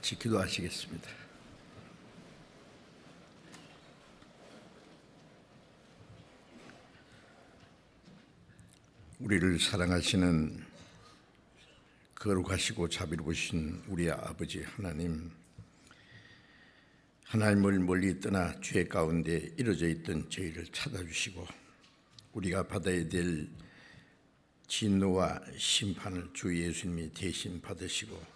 같이 기도하시겠습니다. 우리를 사랑하시는 거룩하시고 자비로우신 우리 아버지 하나님, 하나님을 멀리 떠나 죄 가운데 이루어져 있던 저희를 찾아주시고 우리가 받아야 될 진노와 심판을 주 예수님이 대신 받으시고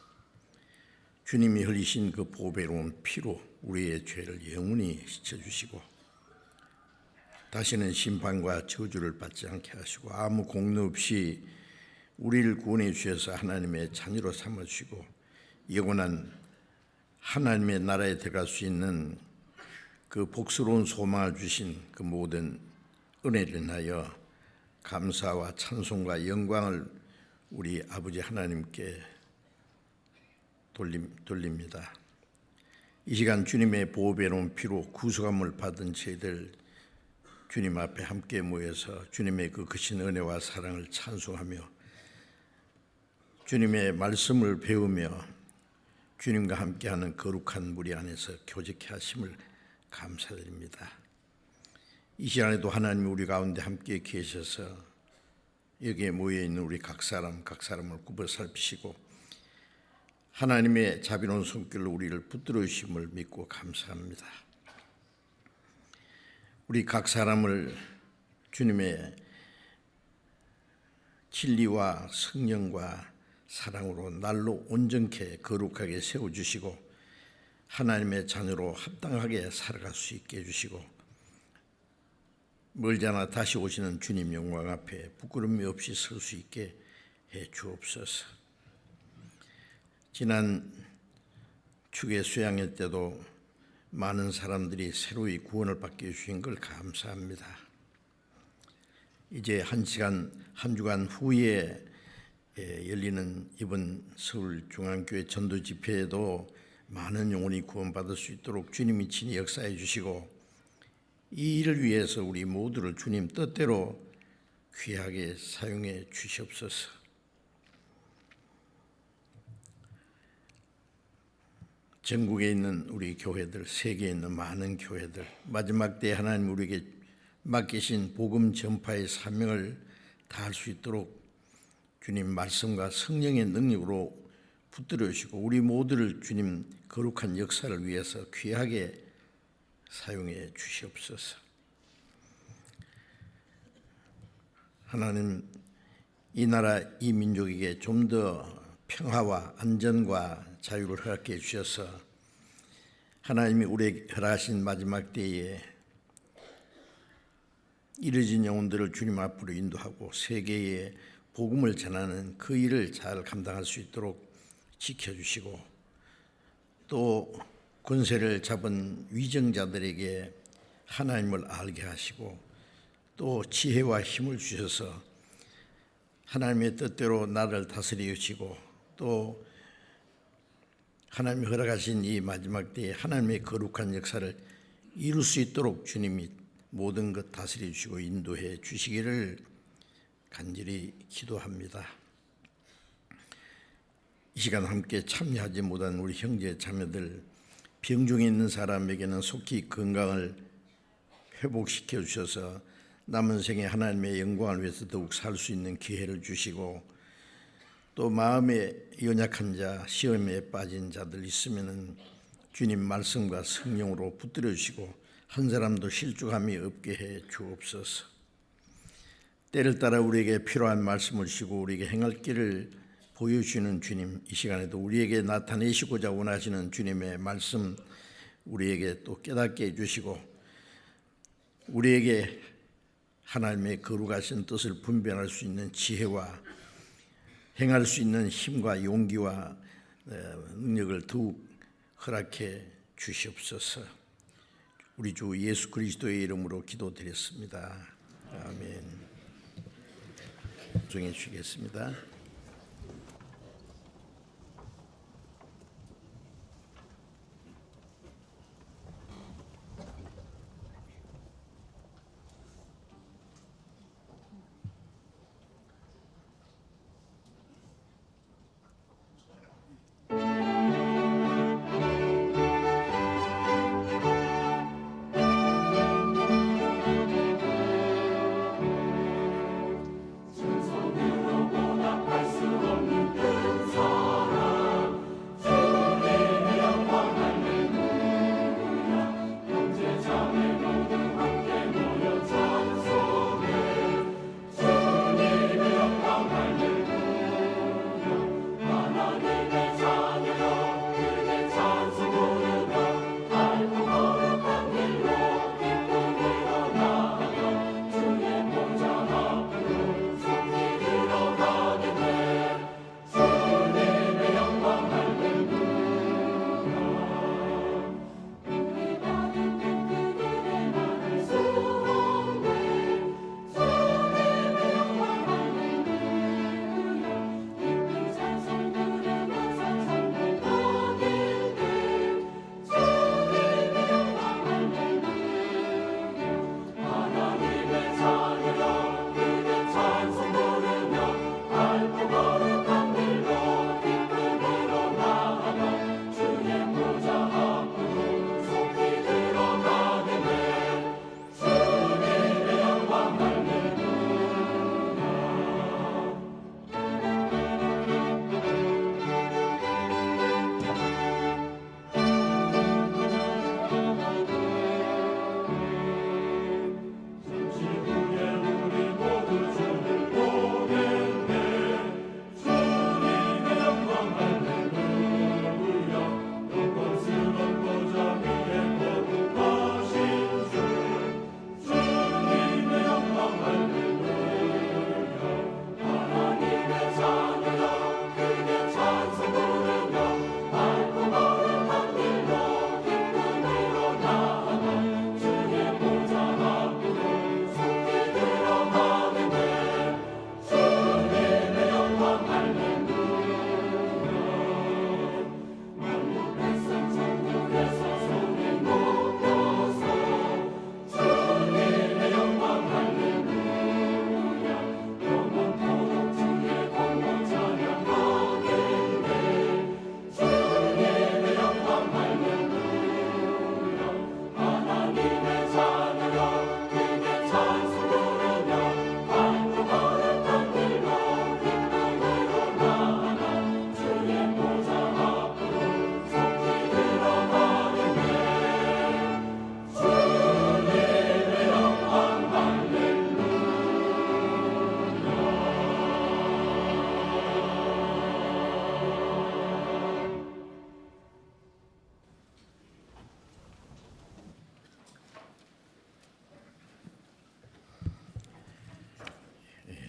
주님이 흘리신 그 보배로운 피로 우리의 죄를 영원히 씻어주시고 다시는 심판과 저주를 받지 않게 하시고 아무 공로 없이 우리를 구원해 주셔서 하나님의 자녀로 삼아주시고 영원한 하나님의 나라에 들어갈 수 있는 그 복스러운 소망을 주신 그 모든 은혜를 인하여 감사와 찬송과 영광을 우리 아버지 하나님께 돌립니다. 이 시간 주님의 보배로운 피로 구속함을 받은 저희들 주님 앞에 함께 모여서 주님의 그 크신 은혜와 사랑을 찬송하며 주님의 말씀을 배우며 주님과 함께하는 거룩한 무리 안에서 교제케 하심을 감사드립니다. 이 시간에도 하나님 우리 가운데 함께 계셔서 여기에 모여있는 우리 각 사람을 굽어 살피시고 하나님의 자비로운 손길로 우리를 붙들어 주심을 믿고 감사합니다. 우리 각 사람을 주님의 진리와 성령과 사랑으로 날로 온전케 거룩하게 세워주시고 하나님의 자녀로 합당하게 살아갈 수 있게 해주시고 멀지 않아 다시 오시는 주님 영광 앞에 부끄러움이 없이 설 수 있게 해 주옵소서. 지난 축의 수양회 때도 많은 사람들이 새로이 구원을 받게 해주신 걸 감사합니다. 이제 한 주간 후에 열리는 이번 서울중앙교회 전도 집회에도 많은 영혼이 구원받을 수 있도록 주님이 친히 역사해 주시고 이 일을 위해서 우리 모두를 주님 뜻대로 귀하게 사용해 주시옵소서. 전국에 있는 우리 교회들, 세계에 있는 많은 교회들, 마지막 때에 하나님 우리에게 맡기신 복음 전파의 사명을 다할 수 있도록 주님 말씀과 성령의 능력으로 붙들어 주시고 우리 모두를 주님 거룩한 역사를 위해서 귀하게 사용해 주시옵소서. 하나님, 이 나라 이 민족에게 좀 더 평화와 안전과 자유를 허락해 주셔서 하나님이 우리에게 허락하신 마지막 때에 잃어진 영혼들을 주님 앞으로 인도하고 세계에 복음을 전하는 그 일을 잘 감당할 수 있도록 지켜주시고 또 권세를 잡은 위정자들에게 하나님을 알게 하시고 또 지혜와 힘을 주셔서 하나님의 뜻대로 나를 다스려 주시고 또 하나님이 허락하신 이 마지막 때에 하나님의 거룩한 역사를 이룰 수 있도록 주님이 모든 것 다스려 주시고 인도해 주시기를 간절히 기도합니다. 이 시간 함께 참여하지 못한 우리 형제 자매들, 병중에 있는 사람에게는 속히 건강을 회복시켜 주셔서 남은 생에 하나님의 영광을 위해서 더욱 살 수 있는 기회를 주시고 또 마음에 연약한 자, 시험에 빠진 자들 있으면 주님 말씀과 성령으로 붙들어 주시고 한 사람도 실족함이 없게 해 주옵소서. 때를 따라 우리에게 필요한 말씀을 주시고 우리에게 행할 길을 보여주시는 주님, 이 시간에도 우리에게 나타내시고자 원하시는 주님의 말씀 우리에게 또 깨닫게 해주시고 우리에게 하나님의 거룩하신 뜻을 분별할 수 있는 지혜와 행할 수 있는 힘과 용기와 능력을 더욱 허락해 주시옵소서. 우리 주 예수 그리스도의 이름으로 기도드렸습니다. 아멘. 정해 주시겠습니다.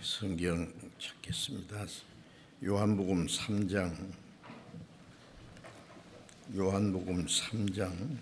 성경 찾겠습니다. 요한복음 3장. 요한복음 3장.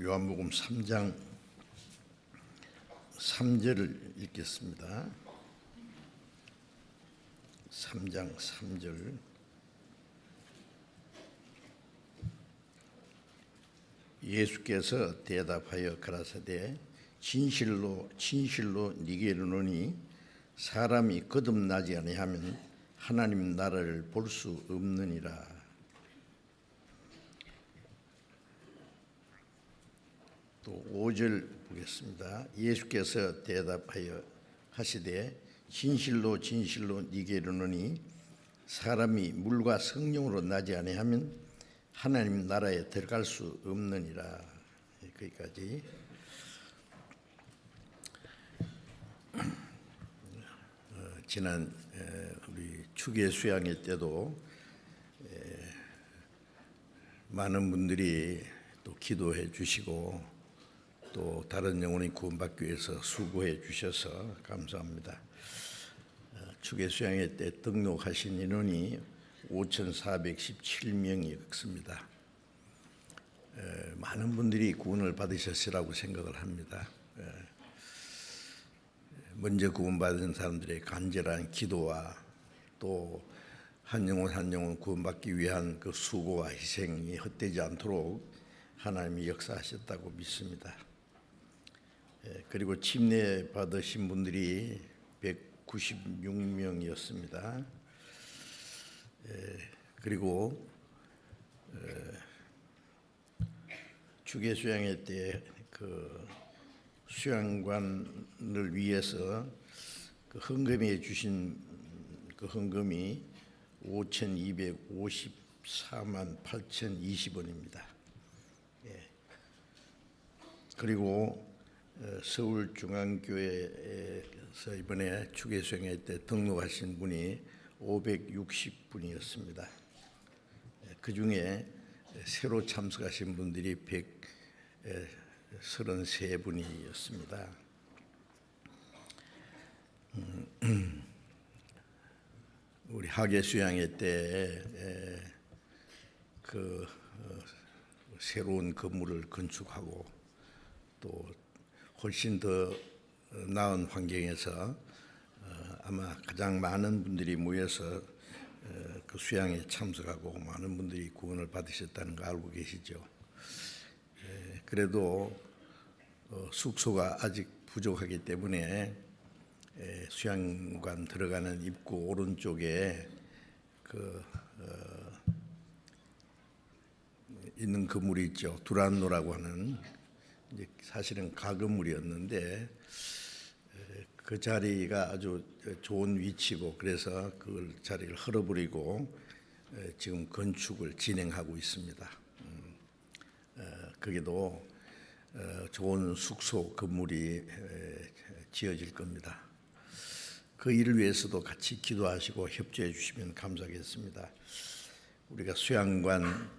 요한복음 3장 3절을 읽겠습니다. 3장 3절. 예수께서 대답하여 가라사대 진실로 진실로 네게 이르노니 사람이 거듭나지 아니하면 하나님 나라를 볼 수 없느니라. 또 5절 보겠습니다. 예수께서 대답하여 하시되 진실로 진실로 네게 이르노니 사람이 물과 성령으로 나지 아니하면 하나님 나라에 들어갈 수 없느니라. 거기까지. 지난 우리 추계 수양회 때도 많은 분들이 또 기도해 주시고 또 다른 영혼이 구원받기 위해서 수고해 주셔서 감사합니다. 추계 수양회 때 등록하신 인원이 5,417명이었습니다. 많은 분들이 구원을 받으셨으라고 생각을 합니다. 먼저 구원받은 사람들의 간절한 기도와 또 한 영혼 한 영혼 구원받기 위한 그 수고와 희생이 헛되지 않도록 하나님이 역사하셨다고 믿습니다. 그리고 침례 받으신 분들이 196명이었습니다. 그리고 주계 수양회 때 그 수양관을 위해서 그 헌금해 주신 그 헌금이 5,254만 8,020원입니다. 그리고 서울중앙교회에서 이번에 추계 수양회 때 등록하신 분이 560분이었습니다. 그 중에 새로 참석하신 분들이 133분이었습니다. 우리 하계 수양회 때 그 새로운 건물을 건축하고 또 훨씬 더 나은 환경에서 아마 가장 많은 분들이 모여서 그 수양에 참석하고 많은 분들이 구원을 받으셨다는 거 알고 계시죠? 그래도 숙소가 아직 부족하기 때문에 수양관 들어가는 입구 오른쪽에 그 있는 건물이 있죠. 두란노라고 하는 이제 사실은 가건물이었는데 그 자리가 아주 좋은 위치고 그래서 그 자리를 헐어버리고 지금 건축을 진행하고 있습니다. 거기도 좋은 숙소 건물이 지어질 겁니다. 그 일을 위해서도 같이 기도하시고 협조해 주시면 감사하겠습니다. 우리가 수양관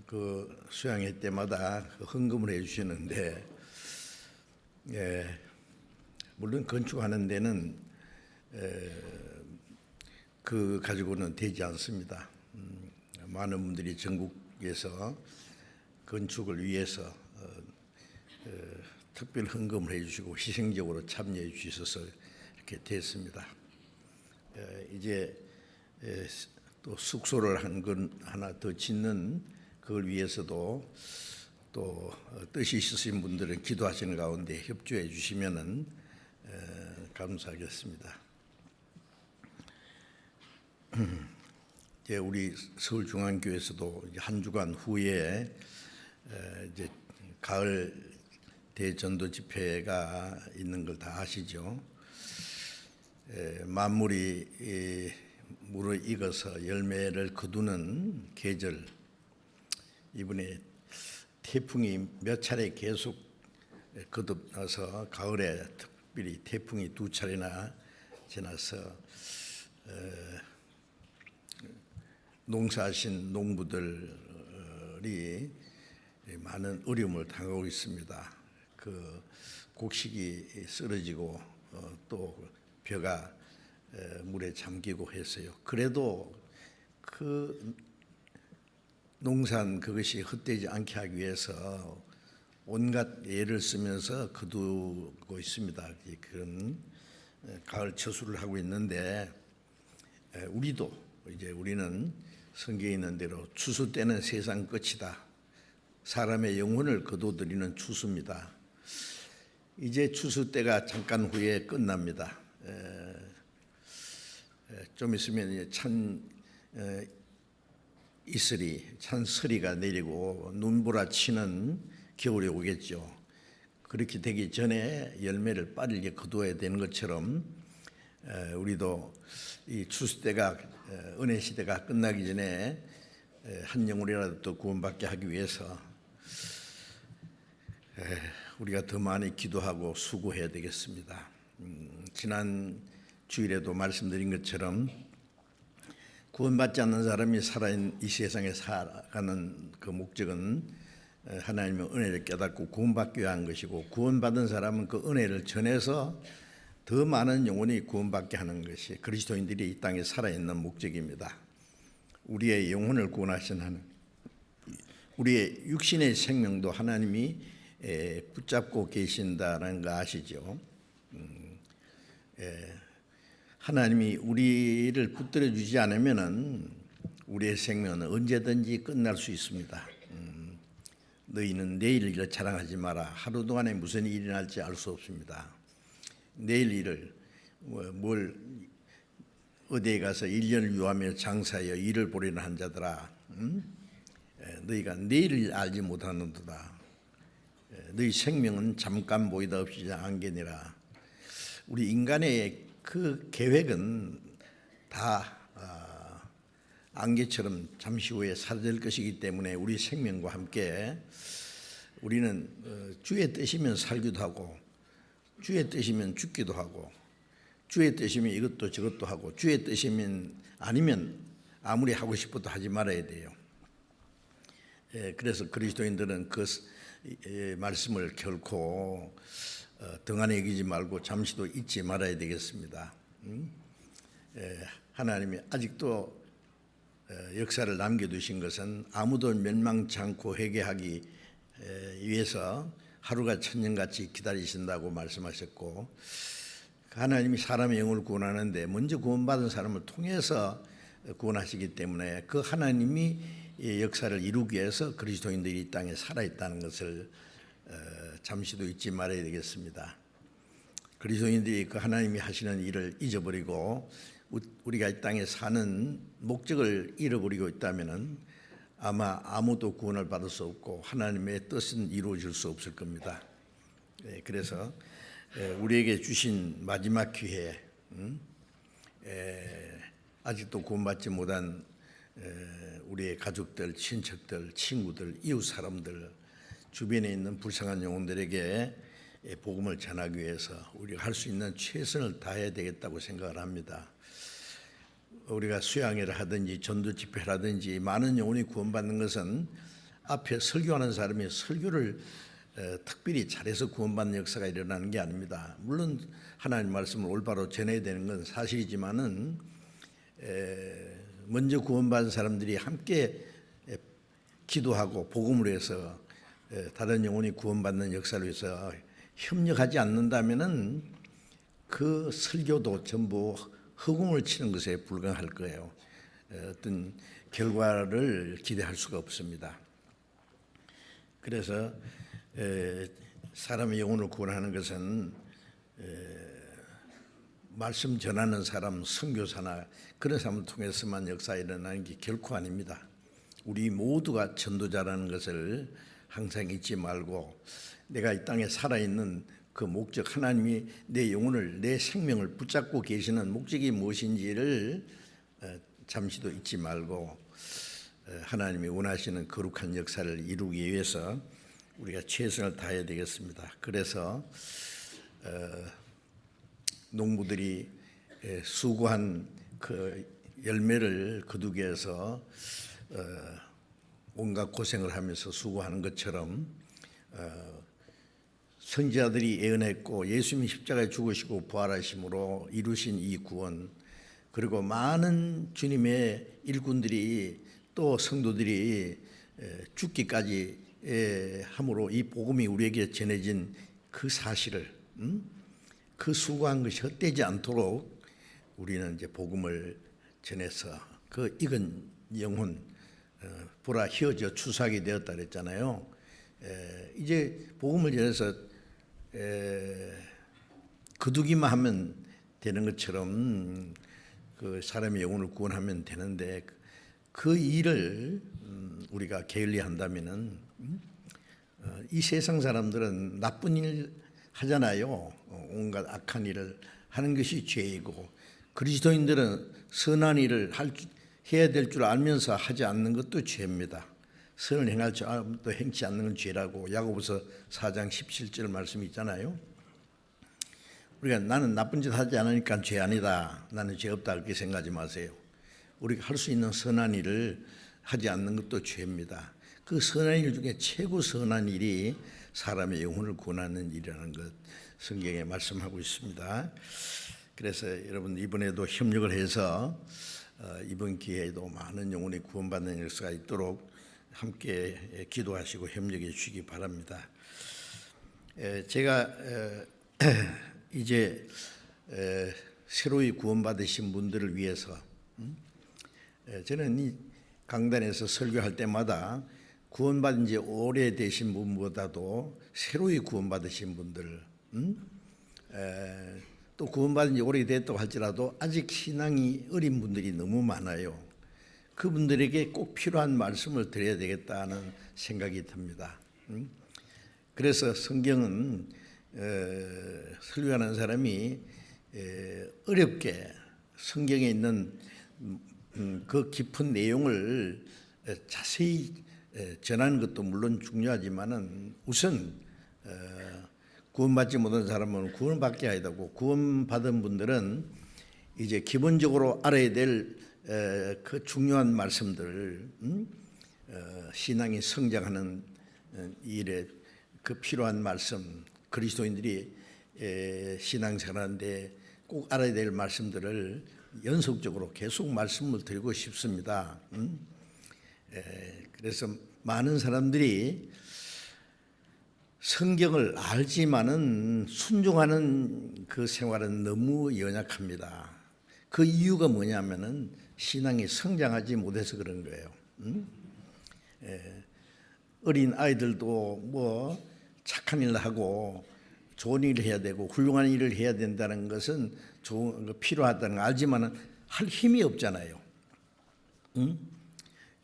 그 수양회 때마다 헌금을 해주시는데 물론 건축하는 데는 그 가지고는 되지 않습니다. 많은 분들이 전국에서 건축을 위해서 특별 헌금을 해주시고 희생적으로 참여해 주셔서 이렇게 됐습니다. 이제 또 숙소를 한 건 하나 더 짓는 그걸 위해서도 또 뜻이 있으신 분들은 기도하시는 가운데 협조해 주시면은 감사하겠습니다. 이제 우리 서울중앙교회에서도 한 주간 후에 이제 가을 대전도 집회가 있는 걸 다 아시죠? 만물이 물을 익어서 열매를 거두는 계절, 이번에 태풍이 몇 차례 계속 거듭나서 가을에 특별히 태풍이 2차례나 지나서 농사하신 농부들이 많은 어려움을 당하고 있습니다. 그 곡식이 쓰러지고 또 벼가 물에 잠기고 했어요. 그래도 그 농산 그것이 헛되지 않게 하기 위해서 온갖 예를 쓰면서 거두고 있습니다. 그런 가을 처수를 하고 있는데 우리는 성경에 있는 대로 추수 때는 세상 끝이다. 사람의 영혼을 거둬들이는 추수입니다. 이제 추수 때가 잠깐 후에 끝납니다. 좀 있으면 이제 찬설이가 내리고 눈보라치는 겨울이 오겠죠. 그렇게 되기 전에 열매를 빠르게 거두어야 되는 것처럼 우리도 이 추수 때가 은혜 시대가 끝나기 전에 한 영혼이라도 또 구원받게 하기 위해서 우리가 더 많이 기도하고 수고해야 되겠습니다. 지난 주일에도 말씀드린 것처럼 구원받지 않는 사람이 살아있는 이 세상에 살아가는 그 목적은 하나님의 은혜를 깨닫고 구원받기 위한 것이고, 구원받은 사람은 그 은혜를 전해서 더 많은 영혼이 구원받게 하는 것이 그리스도인들이 이 땅에 살아있는 목적입니다. 우리의 영혼을 구원하신 하나님, 우리의 육신의 생명도 하나님이 붙잡고 계신다는 거 아시죠? 하나님이 우리를 붙들어 주지 않으면은 우리의 생명은 언제든지 끝날 수 있습니다. 너희는 내일 일을 자랑하지 마라. 하루 동안에 무슨 일이 날지 알 수 없습니다. 내일 일을 어디에 가서 1년을 유하며 장사하여 일을 보리는 한 자들아, 너희가 내일을 알지 못하는도다. 너희 생명은 잠깐 보이다 없이 안개니라. 우리 인간의 그 계획은 다 안개처럼 잠시 후에 사라질 것이기 때문에 우리 생명과 함께 우리는 주의 뜻이면 살기도 하고, 주의 뜻이면 죽기도 하고, 주의 뜻이면 이것도 저것도 하고, 주의 뜻이면 아니면 아무리 하고 싶어도 하지 말아야 돼요. 그래서 그리스도인들은 그 말씀을 결코 등한히 여기지 말고 잠시도 잊지 말아야 되겠습니다. 하나님이 아직도 역사를 남겨두신 것은 아무도 멸망치 않고 회개하기 위해서 하루가 천년같이 기다리신다고 말씀하셨고, 하나님이 사람의 영을 구원하는데 먼저 구원받은 사람을 통해서 구원하시기 때문에 그 하나님이 역사를 이루기 위해서 그리스도인들이 이 땅에 살아있다는 것을 잠시도 잊지 말아야 되겠습니다. 그리스도인들이 그 하나님이 하시는 일을 잊어버리고 우리가 이 땅에 사는 목적을 잃어버리고 있다면 아마 아무도 구원을 받을 수 없고 하나님의 뜻은 이루어질 수 없을 겁니다. 그래서 우리에게 주신 마지막 기회, 아직도 구원받지 못한 우리의 가족들, 친척들, 친구들, 이웃 사람들, 주변에 있는 불쌍한 영혼들에게 복음을 전하기 위해서 우리가 할 수 있는 최선을 다해야 되겠다고 생각을 합니다. 우리가 수양회를 하든지 전도 집회를 하든지 많은 영혼이 구원받는 것은 앞에 설교하는 사람이 설교를 특별히 잘해서 구원받는 역사가 일어나는 게 아닙니다. 물론 하나님 말씀을 올바로 전해야 되는 건 사실이지만은 먼저 구원받은 사람들이 함께 기도하고 복음을 위해서 다른 영혼이 구원받는 역사를 위해서 협력하지 않는다면은 그 설교도 전부 허공을 치는 것에 불과할 거예요. 어떤 결과를 기대할 수가 없습니다. 그래서 사람의 영혼을 구원하는 것은 말씀 전하는 사람, 선교사나 그런 사람을 통해서만 역사가 일어나는 게 결코 아닙니다. 우리 모두가 전도자라는 것을 항상 잊지 말고, 내가 이 땅에 살아있는 그 목적, 하나님이 내 영혼을, 내 생명을 붙잡고 계시는 목적이 무엇인지를 잠시도 잊지 말고 하나님이 원하시는 거룩한 역사를 이루기 위해서 우리가 최선을 다해야 되겠습니다. 그래서 농부들이 수고한 그 열매를 거두기 위해서 온갖 고생을 하면서 수고하는 것처럼 선지자들이 예언했고 예수님이 십자가에 죽으시고 부활하심으로 이루신 이 구원, 그리고 많은 주님의 일꾼들이 또 성도들이 죽기까지 함으로 이 복음이 우리에게 전해진 그 사실을, 그 수고한 것이 헛되지 않도록 우리는 이제 복음을 전해서 그 익은 영혼 보라 휘어져 추수하게 되었다 그랬잖아요. 이제 복음을 전해서 거두기만 하면 되는 것처럼 그 사람의 영혼을 구원하면 되는데 그 일을 우리가 게을리 한다면은 이 세상 사람들은 나쁜 일 하잖아요. 온갖 악한 일을 하는 것이 죄이고, 그리스도인들은 선한 일을 해야 될 줄 알면서 하지 않는 것도 죄입니다. 선을 행할 줄 알면서 행치 않는 건 죄라고 야고보서 4장 17절 말씀이 있잖아요. 우리가 나는 나쁜 짓 하지 않으니까 죄 아니다, 나는 죄 없다 그렇게 생각하지 마세요. 우리가 할 수 있는 선한 일을 하지 않는 것도 죄입니다. 그 선한 일 중에 최고 선한 일이 사람의 영혼을 구원하는 일이라는 것 성경에 말씀하고 있습니다. 그래서 여러분 이번에도 협력을 해서 이번 기회에도 많은 영혼이 구원받는 역사가 있도록 함께 기도하시고 협력해 주시기 바랍니다. 제가 이제 새로이 구원받으신 분들을 위해서 저는 이 강단에서 설교할 때마다 구원받은 지 오래되신 분보다도 새로이 구원받으신 분들, 또 구원받은 지 오래됐다고 할지라도 아직 신앙이 어린 분들이 너무 많아요. 그분들에게 꼭 필요한 말씀을 드려야 되겠다는 생각이 듭니다. 그래서 성경은 설교하는 사람이 어렵게 성경에 있는 그 깊은 내용을 자세히 전하는 것도 물론 중요하지만은 우선 구원받지 못한 사람은 구원받게 해야 되고, 구원받은 분들은 이제 기본적으로 알아야 될 그 중요한 말씀들, 신앙이 성장하는 일에 그 필요한 말씀, 그리스도인들이 신앙생활하는데 꼭 알아야 될 말씀들을 연속적으로 계속 말씀을 드리고 싶습니다. 그래서 많은 사람들이 성경을 알지만은 순종하는 그 생활은 너무 연약합니다. 그 이유가 뭐냐면은 신앙이 성장하지 못해서 그런 거예요. 어린 아이들도 뭐 착한 일을 하고 좋은 일을 해야 되고 훌륭한 일을 해야 된다는 것은 필요하다는 걸 알지만은 할 힘이 없잖아요.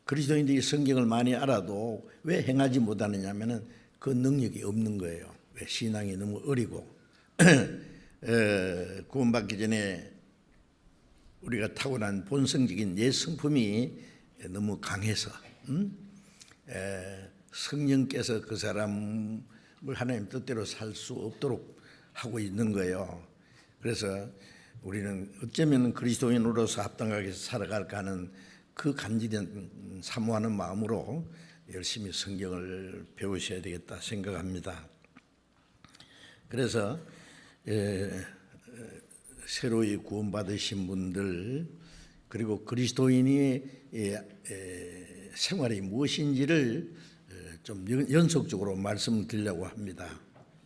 그리스도인들이 성경을 많이 알아도 왜 행하지 못하느냐면은 그 능력이 없는 거예요. 왜? 신앙이 너무 어리고 구원받기 전에 우리가 타고난 본성적인 옛 성품이 너무 강해서 성령께서 그 사람을 하나님 뜻대로 살 수 없도록 하고 있는 거예요. 그래서 우리는 어쩌면 그리스도인으로서 합당하게 살아갈까 하는 그 간절한 사모하는 마음으로 열심히 성경을 배우셔야 되겠다 생각합니다. 그래서 새로이 구원받으신 분들, 그리고 그리스도인이 생활이 무엇인지를 좀 연속적으로 말씀을 드리려고 합니다.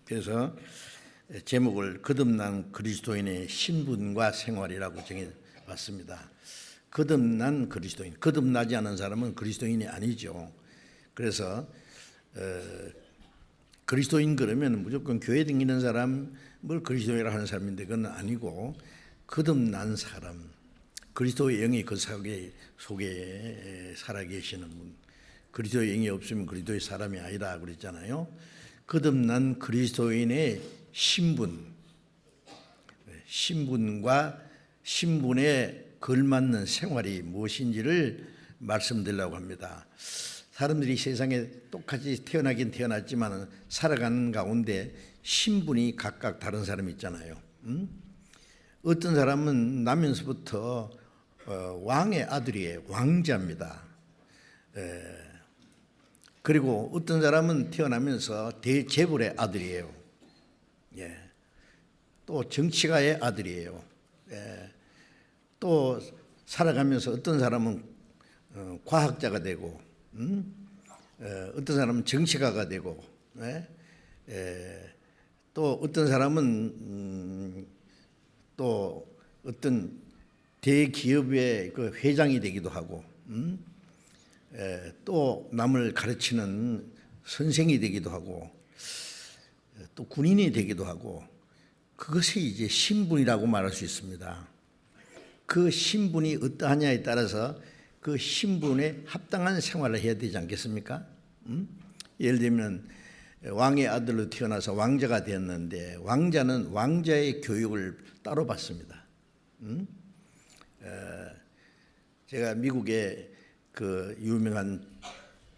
그래서 제목을 거듭난 그리스도인의 신분과 생활이라고 정해봤습니다. 거듭난 그리스도인, 거듭나지 않은 사람은 그리스도인이 아니죠. 그래서 그리스도인 그러면 무조건 교회 다니는 사람을 그리스도인이라 하는 사람인데 그건 아니고, 거듭난 사람, 그리스도의 영이 그 속에 살아계시는 분, 그리스도의 영이 없으면 그리스도의 사람이 아니라 그랬잖아요. 거듭난 그리스도인의 신분과 신분에 걸맞는 생활이 무엇인지를 말씀드리려고 합니다. 사람들이 세상에 똑같이 태어나긴 태어났지만 살아가는 가운데 신분이 각각 다른 사람이 있잖아요. 어떤 사람은 나면서부터 왕의 아들이에요. 왕자입니다. 그리고 어떤 사람은 태어나면서 대재벌의 아들이에요. 또 정치가의 아들이에요. 또 살아가면서 어떤 사람은 과학자가 되고, 어떤 사람은 정치가가 되고, 또 어떤 사람은 또 어떤 대기업의 그 회장이 되기도 하고, 또 남을 가르치는 선생이 되기도 하고, 또 군인이 되기도 하고, 그것이 이제 신분이라고 말할 수 있습니다. 그 신분이 어떠하냐에 따라서 그 신분에 합당한 생활을 해야 되지 않겠습니까? 예를 들면 왕의 아들로 태어나서 왕자가 되었는데 왕자는 왕자의 교육을 따로 받습니다. 제가 미국의 그 유명한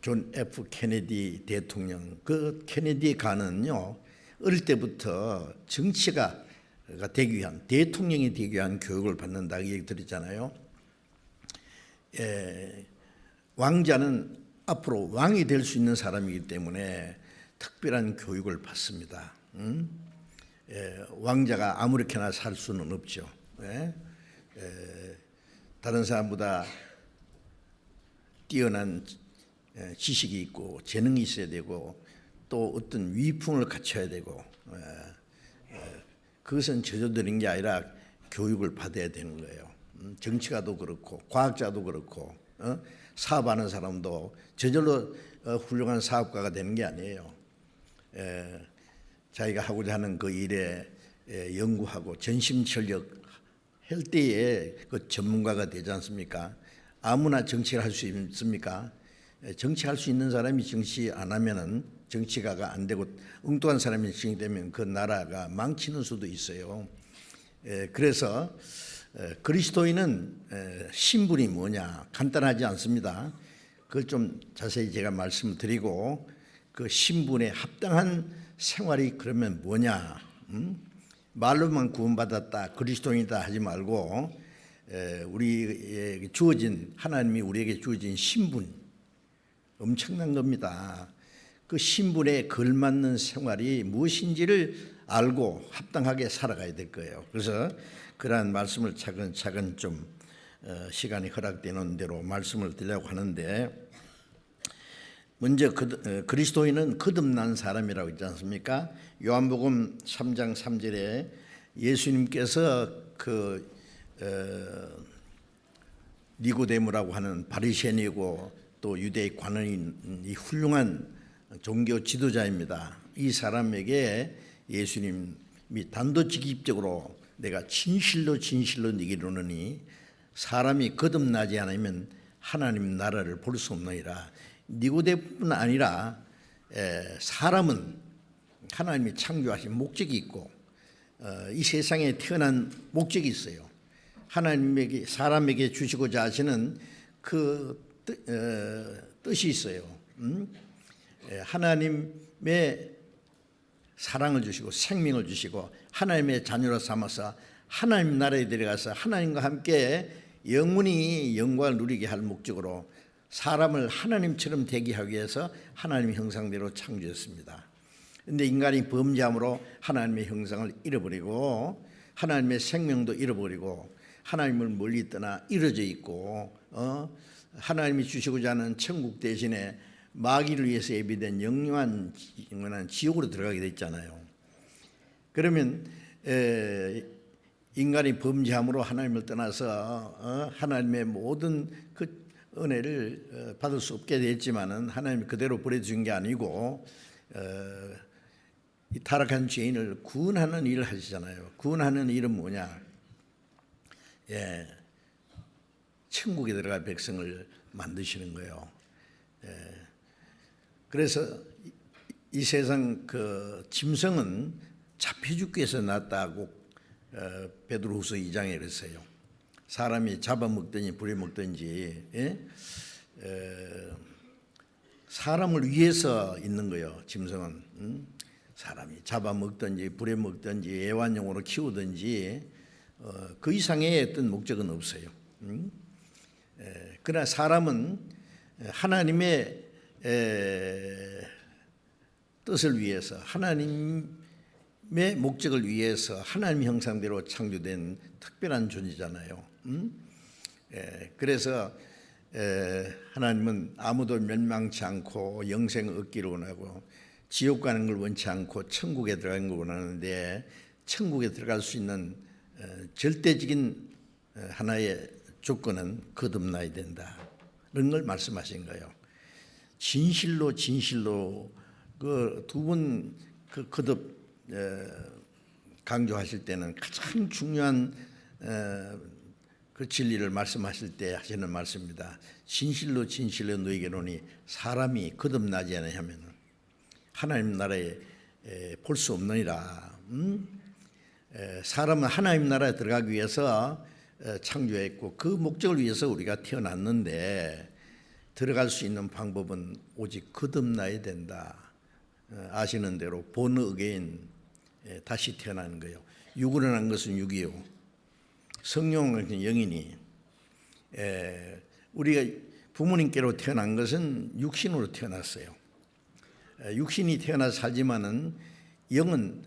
존 F 케네디 대통령, 그 케네디 가는요 어릴 때부터 정치가 되기 위한, 대통령이 되기 위한 교육을 받는다고 얘기 드렸잖아요. 왕자는 앞으로 왕이 될 수 있는 사람이기 때문에 특별한 교육을 받습니다. 왕자가 아무렇게나 살 수는 없죠. 다른 사람보다 뛰어난 지식이 있고 재능이 있어야 되고 또 어떤 위풍을 갖춰야 되고, 그것은 저절되는 게 아니라 교육을 받아야 되는 거예요. 정치가도 그렇고 과학자도 그렇고 사업하는 사람도 저절로 훌륭한 사업가가 되는 게 아니에요. 자기가 하고자 하는 그 일에 연구하고 전심전력 할 때에 그 전문가가 되지 않습니까? 아무나 정치를 할 수 있습니까? 정치할 수 있는 사람이 정치 안 하면은 정치가가 안 되고 엉뚱한 사람이 정치되면 그 나라가 망치는 수도 있어요. 그래서 그리스도인은 신분이 뭐냐 간단하지 않습니다. 그걸 좀 자세히 제가 말씀을 드리고 그 신분에 합당한 생활이 그러면 뭐냐, 말로만 구원받았다 그리스도인이다 하지 말고 우리에게 주어진, 하나님이 우리에게 주어진 신분 엄청난 겁니다. 그 신분에 걸맞는 생활이 무엇인지를 알고 합당하게 살아가야 될 거예요. 그래서 그러한 말씀을 차근차근 좀 시간이 허락되는 대로 말씀을 드리려고 하는데, 먼저 그리스도인은 거듭난 사람이라고 있지 않습니까? 요한복음 3장 3절에 예수님께서 그 니고데모라고 하는 바리새인이고 또 유대의 관원인 이 훌륭한 종교 지도자입니다. 이 사람에게 예수님이 단도직입적으로 내가 진실로 네게 이르노니 사람이 거듭나지 않으면 하나님 나라를 볼 수 없느니라. 니고데모뿐 아니라 사람은 하나님이 창조하신 목적이 있고 이 세상에 태어난 목적이 있어요. 하나님에게 사람에게 주시고자 하시는 그 뜻이 있어요. 하나님의 사랑을 주시고 생명을 주시고 하나님의 자녀로 삼아서 하나님 나라에 들어가서 하나님과 함께 영원히 영광을 누리게 할 목적으로 사람을 하나님처럼 되게 하기 위해서 하나님의 형상대로 창조했습니다. 그런데 인간이 범죄함으로 하나님의 형상을 잃어버리고 하나님의 생명도 잃어버리고 하나님을 멀리 떠나 이루어져 있고 하나님이 주시고자 하는 천국 대신에 마귀를 위해서 예비된 영원한 지옥으로 들어가게 됐잖아요. 그러면 인간이 범죄함으로 하나님을 떠나서 하나님의 모든 그 은혜를 받을 수 없게 됐지만은 하나님이 그대로 버려준 게 아니고 이 타락한 죄인을 구원하는 일을 하시잖아요. 구원하는 일은 뭐냐? 천국에 들어갈 백성을 만드시는 거예요. 그래서 이 세상 그 짐승은 잡혀 죽기 위해서 났다고 베드로후서 2장에 그랬어요. 사람이 잡아먹든지 부려먹든지 사람을 위해서 있는 거예요. 짐승은 사람이 잡아먹든지 부려먹든지 애완용으로 키우든지 그 이상의 어떤 목적은 없어요. 그러나 사람은 하나님의 뜻을 위해서, 하나님의 목적을 위해서 하나님 형상대로 창조된 특별한 존재잖아요. 그래서 하나님은 아무도 멸망치 않고 영생을 얻기를 원하고 지옥 가는 걸 원치 않고 천국에 들어가는 걸 원하는데, 천국에 들어갈 수 있는 절대적인 하나의 조건은 거듭나야 된다, 이런 걸 말씀하신 거예요. 진실로 그 두 번 그 거듭 강조하실 때는 가장 중요한 그 진리를 말씀하실 때 하시는 말씀입니다. 진실로 너에게 이르노니 사람이 거듭나지 아니하면 하나님 나라에 볼 수 없느니라. 사람은 하나님 나라에 들어가기 위해서 창조했고 그 목적을 위해서 우리가 태어났는데, 들어갈 수 있는 방법은 오직 거듭나야 된다. 아시는 대로 born again, 다시 태어나는 거예요. 육으로 난 것은 육이요, 성령은 영이니, 우리가 부모님께로 태어난 것은 육신으로 태어났어요. 육신이 태어나 살지만은 영은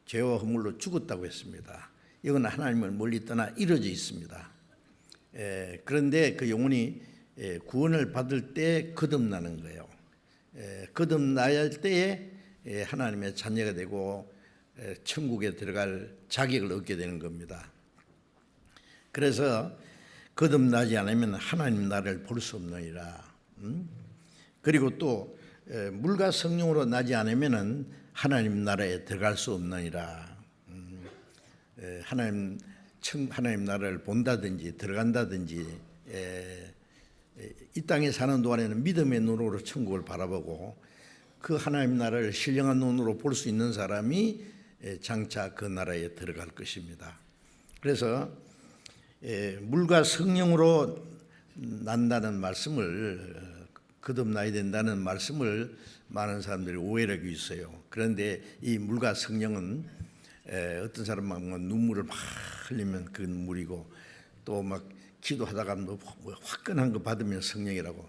죄와 허물로 죽었다고 했습니다. 영은 하나님을 멀리 떠나 이루어져 있습니다. 그런데 그 영혼이 구원을 받을 때 거듭나는 거예요. 거듭나야 할 때에 하나님의 자녀가 되고 천국에 들어갈 자격을 얻게 되는 겁니다. 그래서 거듭나지 않으면 하나님 나라를 볼 수 없느니라. 그리고 또 물과 성령으로 나지 않으면 하나님 나라에 들어갈 수 없느니라. 하나님 나라를 본다든지 들어간다든지, 이 땅에 사는 동안에는 믿음의 눈으로 천국을 바라보고 그 하나님 나라를 신령한 눈으로 볼 수 있는 사람이 장차 그 나라에 들어갈 것입니다. 그래서 물과 성령으로 난다는 말씀을, 거듭나야 된다는 말씀을 많은 사람들이 오해를 하고 있어요. 그런데 이 물과 성령은 어떤 사람은 눈물을 막 흘리면 그 눈물이고, 또 막 기도하다가 뭐 화끈한 거 받으면 성령이라고,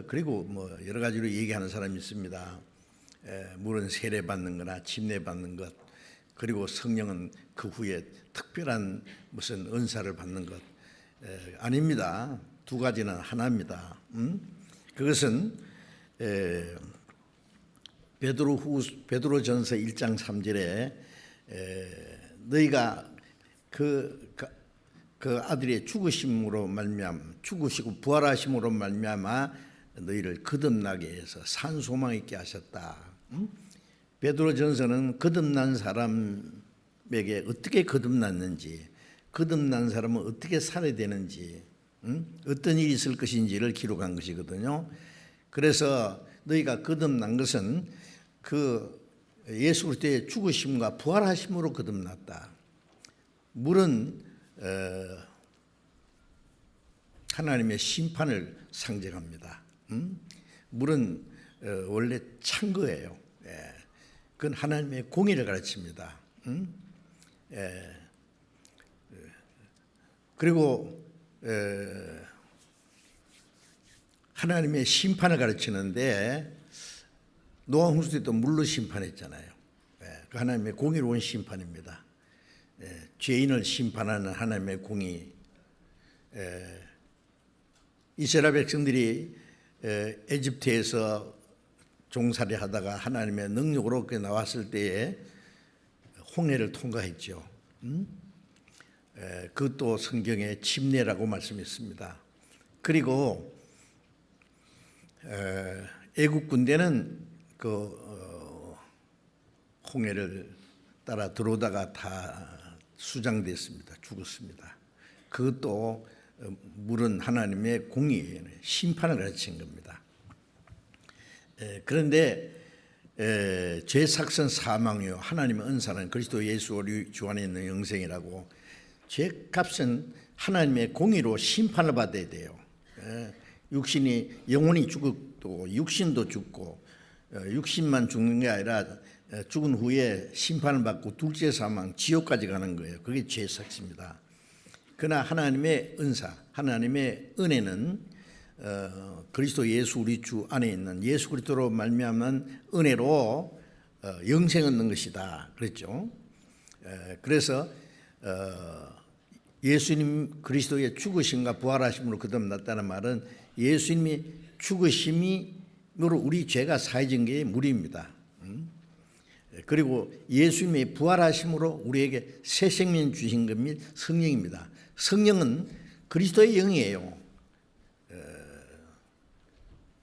그리고 여러 가지로 얘기하는 사람이 있습니다. 물은 세례 받는 거나 침례 받는 것, 그리고 성령은 그 후에 특별한 무슨 은사를 받는 것, 아닙니다. 두 가지는 하나입니다. 그것은 베드로전서 1장 3절에 너희가 그 아들의 죽으심으로 말미암아, 죽으시고 부활하심으로 말미암아 너희를 거듭나게 해서 산 소망 있게 하셨다. 베드로전서는 거듭난 사람에게 어떻게 거듭났는지, 거듭난 사람은 어떻게 살아야 되는지, 어떤 일이 있을 것인지를 기록한 것이거든요. 그래서 너희가 거듭난 것은 그 예수 그리스도의 죽으심과 부활하심으로 거듭났다. 물은 하나님의 심판을 상징합니다. 물은 원래 찬 거예요. 그건 하나님의 공의를 가르칩니다. 그리고 하나님의 심판을 가르치는데, 노아 홍수 때도 물로 심판했잖아요. 그 하나님의 공의로운 심판입니다. 죄인을 심판하는 하나님의 공의. 이스라엘 백성들이 에집트에서 종살이 하다가 하나님의 능력으로 나왔을 때에 홍해를 통과했죠. 그것도 성경에 침례라고 말씀했습니다. 그리고 애국 군대는 그 홍해를 따라 들어오다가 다 수장됐습니다. 죽었습니다. 그것도 물은 하나님의 공의, 심판을 가르친 겁니다. 그런데 죄 삭선 사망이요 하나님의 은사는 그리스도 예수 우리 주 안에 있는 영생이라고. 죄값은 하나님의 공의로 심판을 받아야 돼요. 육신이 영혼이 죽고 육신도 죽고 육신만 죽는 게 아니라 죽은 후에 심판을 받고 둘째 사망 지옥까지 가는 거예요. 그게 죄 삭습니다. 그러나 하나님의 은사, 하나님의 은혜는 그리스도 예수 우리 주 안에 있는 예수 그리스도로 말미암은 은혜로 영생 얻는 것이다 그랬죠. 그래서 예수님 그리스도의 죽으심과 부활하심으로 거듭났다는 말은 예수님이 죽으심으로 우리 죄가 사해진 게 무리입니다. 그리고 예수님의 부활하심으로 우리에게 새 생명 주신 것이 성령입니다. 성령은 그리스도의 영이에요.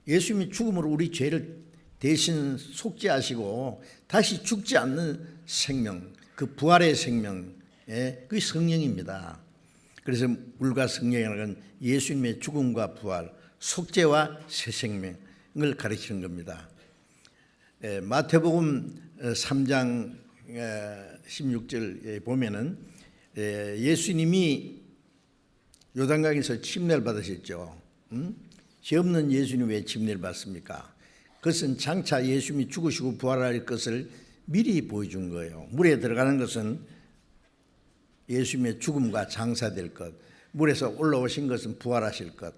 예수님이 죽음으로 우리 죄를 대신 속죄하시고 다시 죽지 않는 생명, 그 부활의 생명, 그게 성령입니다. 그래서 물과 성령이라는 건 예수님의 죽음과 부활, 속죄와 새 생명을 가르치는 겁니다. 마태복음 3장 16절에 보면은 예수님이 요단강에서 침례를 받으셨죠. 죄 없는 예수님이 왜 침례를 받습니까? 그것은 장차 예수님이 죽으시고 부활할 것을 미리 보여준 거예요. 물에 들어가는 것은 예수님의 죽음과 장사될 것, 물에서 올라오신 것은 부활하실 것,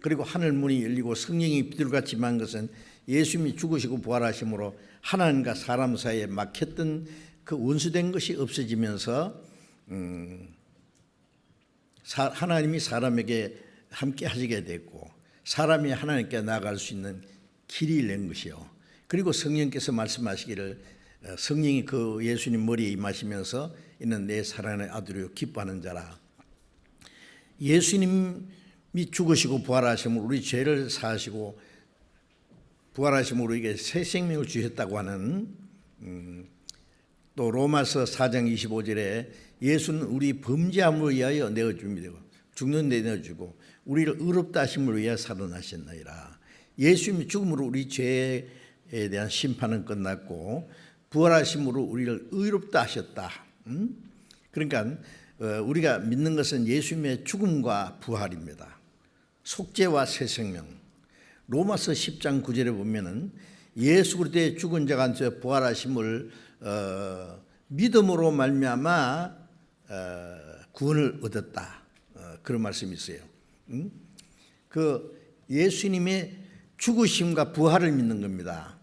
그리고 하늘 문이 열리고 성령이 비둘같이 임한 것은 예수님이 죽으시고 부활하심으로 하나님과 사람 사이에 막혔던 그 원수된 것이 없어지면서 하나님이 사람에게 함께 하시게 됐고 사람이 하나님께 나아갈 수 있는 길이 낸 것이요. 그리고 성령께서 말씀하시기를 성령이 그 예수님 머리에 임하시면서 이는 내 사랑하는 아들이요 기뻐하는 자라. 예수님이 죽으시고 부활하심으로 우리 죄를 사하시고 부활하심으로 우리에게 새 생명을 주셨다고 하는 또 로마서 4장 25절에 예수는 우리 범죄함을 위하여 내어줍니다. 죽는 데 내어주고 우리를 의롭다 하심을 위하여 살아나셨나이다. 예수님이 죽음으로 우리 죄에 대한 심판은 끝났고 부활하심으로 우리를 의롭다 하셨다. 그러니까 우리가 믿는 것은 예수님의 죽음과 부활입니다. 속죄와 새 생명. 로마서 10장 9절에 보면은 예수 그리스도의 죽은 자가 안에서 부활하심을 믿음으로 말미암아 구원을 얻었다. 그런 말씀이 있어요. 그 예수님의 죽으심과 부활을 믿는 겁니다.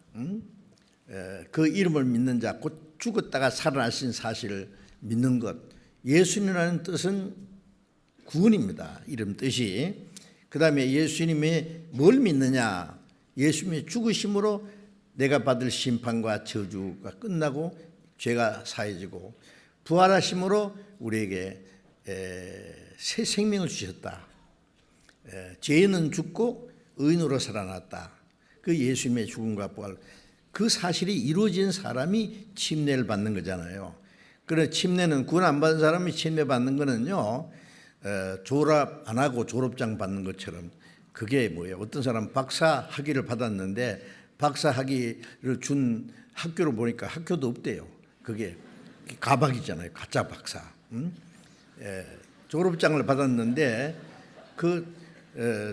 그 이름을 믿는 자, 곧 죽었다가 살아나신 사실을 믿는 것. 예수님이라는 뜻은 구원입니다. 이름 뜻이. 그 다음에 예수님이 뭘 믿느냐? 예수님의 죽으심으로 내가 받을 심판과 저주가 끝나고 죄가 사해지고 부활하심으로 우리에게 새 생명을 주셨다. 죄는 죽고 의인으로 살아났다. 그 예수님의 죽음과 부활, 그 사실이 이루어진 사람이 침례를 받는 거잖아요. 그래 침례는 구원 안 받은 사람이 침례 받는 거는요, 졸업 안 하고 졸업장 받는 것처럼. 그게 뭐예요? 어떤 사람 박사 학위를 받았는데 박사 학위를 준 학교를 보니까 학교도 없대요. 그게 가박이잖아요. 가짜 박사. 졸업장을 받았는데 그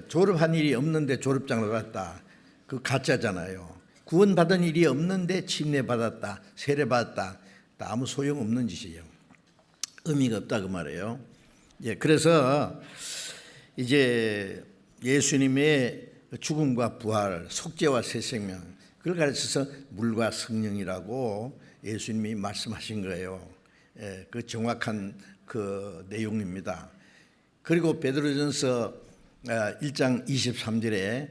졸업한 일이 없는데 졸업장을 받았다. 그 가짜잖아요. 구원받은 일이 없는데 침례 받았다, 세례 받았다. 아무 소용없는 짓이에요. 의미가 없다 그 말이에요. 그래서 이제 예수님의 죽음과 부활, 속죄와 새 생명, 그걸 가르쳐서 물과 성령이라고 예수님이 말씀하신 거예요. 그 정확한 그 내용입니다. 그리고 베드로전서 1장 23절에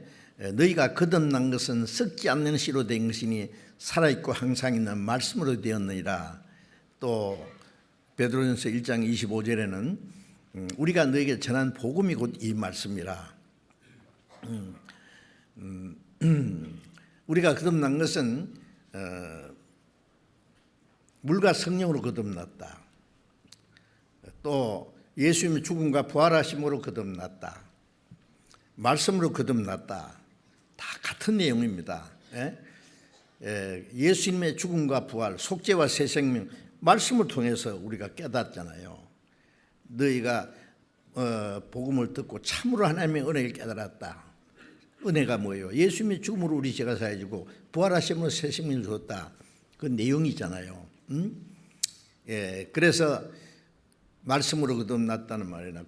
너희가 거듭난 것은 썩지 않는 씨로 된 것이니 살아있고 항상 있는 말씀으로 되었느니라. 또 베드로전서 1장 25절에는 우리가 너희에게 전한 복음이 곧 이 말씀이라. 우리가 거듭난 것은 물과 성령으로 거듭났다. 또 예수님의 죽음과 부활하심으로 거듭났다. 말씀으로 거듭났다. 다 같은 내용입니다. 예수님의 죽음과 부활, 속죄와 새 생명 말씀을 통해서 우리가 깨닫잖아요. 너희가 복음을 듣고 참으로 하나님의 은혜를 깨달았다. 은혜가 뭐예요? 예수님의 죽음으로 우리 죄가 사해지고 부활하심으로 새 생명을 줬다. 그 내용이잖아요. 그래서 말씀으로 거듭났다는 말이나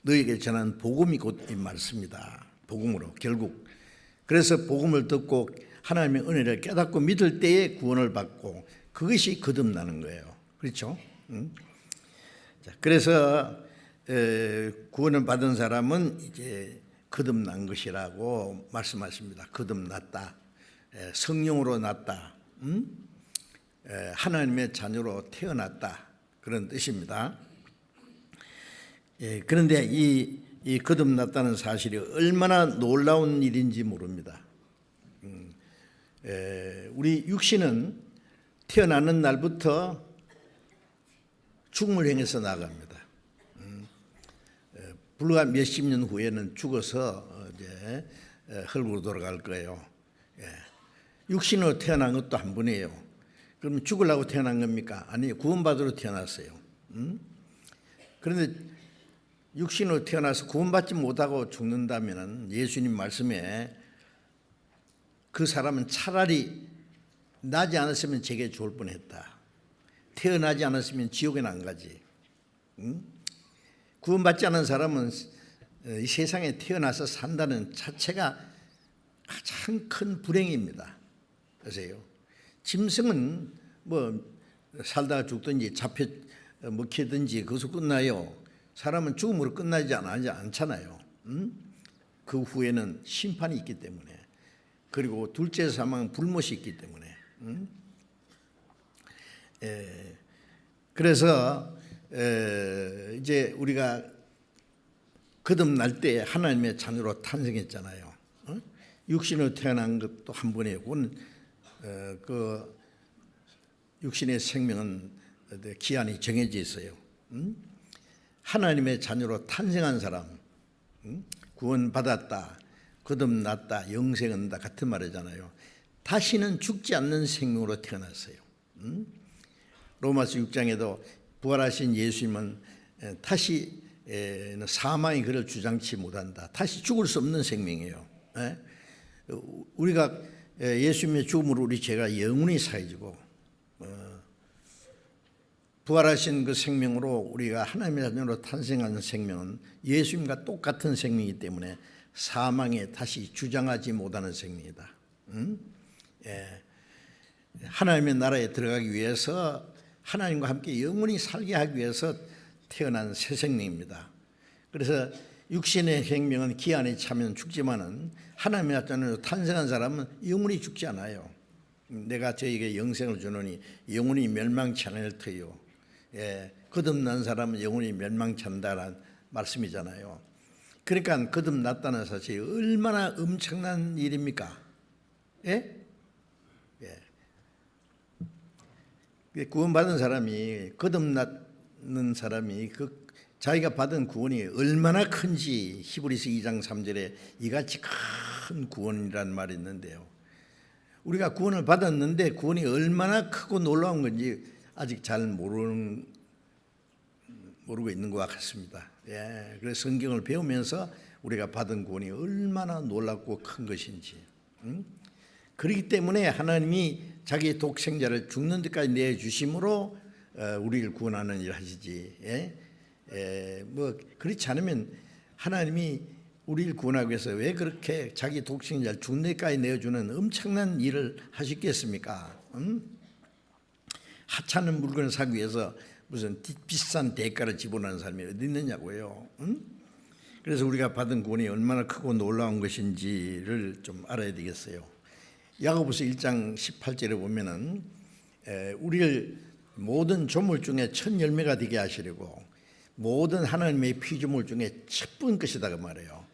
너희에게 전한 복음이 곧 이 말씀이다. 복음으로 결국. 그래서 복음을 듣고 하나님의 은혜를 깨닫고 믿을 때에 구원을 받고 그것이 거듭나는 거예요. 그렇죠? 자, 그래서 구원을 받은 사람은 이제 거듭난 것이라고 말씀하십니다. 거듭났다. 성령으로 났다. 하나님의 자녀로 태어났다. 그런 뜻입니다. 그런데 이 거듭났다는 사실이 얼마나 놀라운 일인지 모릅니다. 우리 육신은 태어나는 날부터 죽음을 향해서 나갑니다. 불과 몇십 년 후에는 죽어서 이제 흙으로 돌아갈 거예요. 육신으로 태어난 것도 한 번이에요. 그럼 죽으려고 태어난 겁니까? 아니요, 구원받으러 태어났어요. 그런데 육신으로 태어나서 구원받지 못하고 죽는다면 예수님 말씀에 그 사람은 차라리 나지 않았으면 제게 좋을 뻔했다. 태어나지 않았으면 지옥에는 안 가지. 구원받지 않은 사람은 이 세상에 태어나서 산다는 자체가 가장 큰 불행입니다. 아세요? 짐승은 뭐 살다가 죽든지 잡혀 먹히든지 거기서 끝나요. 사람은 죽음으로 끝나지 않잖아요. 그 후에는 심판이 있기 때문에, 그리고 둘째 사망은 불못이 있기 때문에. 그래서 이제 우리가 거듭날 때 하나님의 자녀로 탄생했잖아요. 육신으로 태어난 것도 한 번이에요. 그건 그 육신의 생명은 기한이 정해져 있어요. 하나님의 자녀로 탄생한 사람, 구원받았다, 거듭났다, 영생 얻는다 같은 말이잖아요. 다시는 죽지 않는 생명으로 태어났어요. 로마서 6장에도 부활하신 예수님은 다시 사망이 그를 주장치 못한다. 다시 죽을 수 없는 생명이에요. 우리가 예수님의 죽음으로 우리 죄가 영원히 사해지고 부활하신 그 생명으로 우리가 하나님의 자녀로 탄생하는 생명은 예수님과 똑같은 생명이기 때문에 사망에 다시 주장하지 못하는 생명이다. 하나님의 나라에 들어가기 위해서 하나님과 함께 영원히 살게 하기 위해서 태어난 새 생명입니다. 그래서 육신의 생명은 기한에 차면 죽지만은 하나님의 자녀로 탄생한 사람은 영원히 죽지 않아요. 내가 저에게 영생을 주노니 영원히 멸망치 않을 터요. 거듭난 사람은 영원히 멸망치 않는다는 말씀이잖아요. 그러니까 거듭났다는 사실이 얼마나 엄청난 일입니까? 구원받은 사람이, 거듭났는 사람이 그 자기가 받은 구원이 얼마나 큰지 히브리서 2장 3절에 이같이 큰 구원이라는 말이 있는데요. 우리가 구원을 받았는데 구원이 얼마나 크고 놀라운 건지 아직 잘 모르고 있는 것 같습니다. 그래서 성경을 배우면서 우리가 받은 구원이 얼마나 놀랍고 큰 것인지. 그렇기 때문에 하나님이 자기 독생자를 죽는 데까지 내주심으로 우리를 구원하는 일을 하시지. 뭐 그렇지 않으면 하나님이 우리를 구원하기 위해서 왜 그렇게 자기 독생자를 죽는 데까지 내어주는 엄청난 일을 하셨겠습니까? 하찮은 물건을 사기 위해서 무슨 비싼 대가를 지불하는 사람이 어디 있느냐고요. 그래서 우리가 받은 구원이 얼마나 크고 놀라운 것인지를 좀 알아야 되겠어요. 야고보서 1장 18절에 보면은 우리를 모든 조물 중에 첫 열매가 되게 하시려고 모든 하나님의 피조물 중에 첫번 것이다 그 말이에요.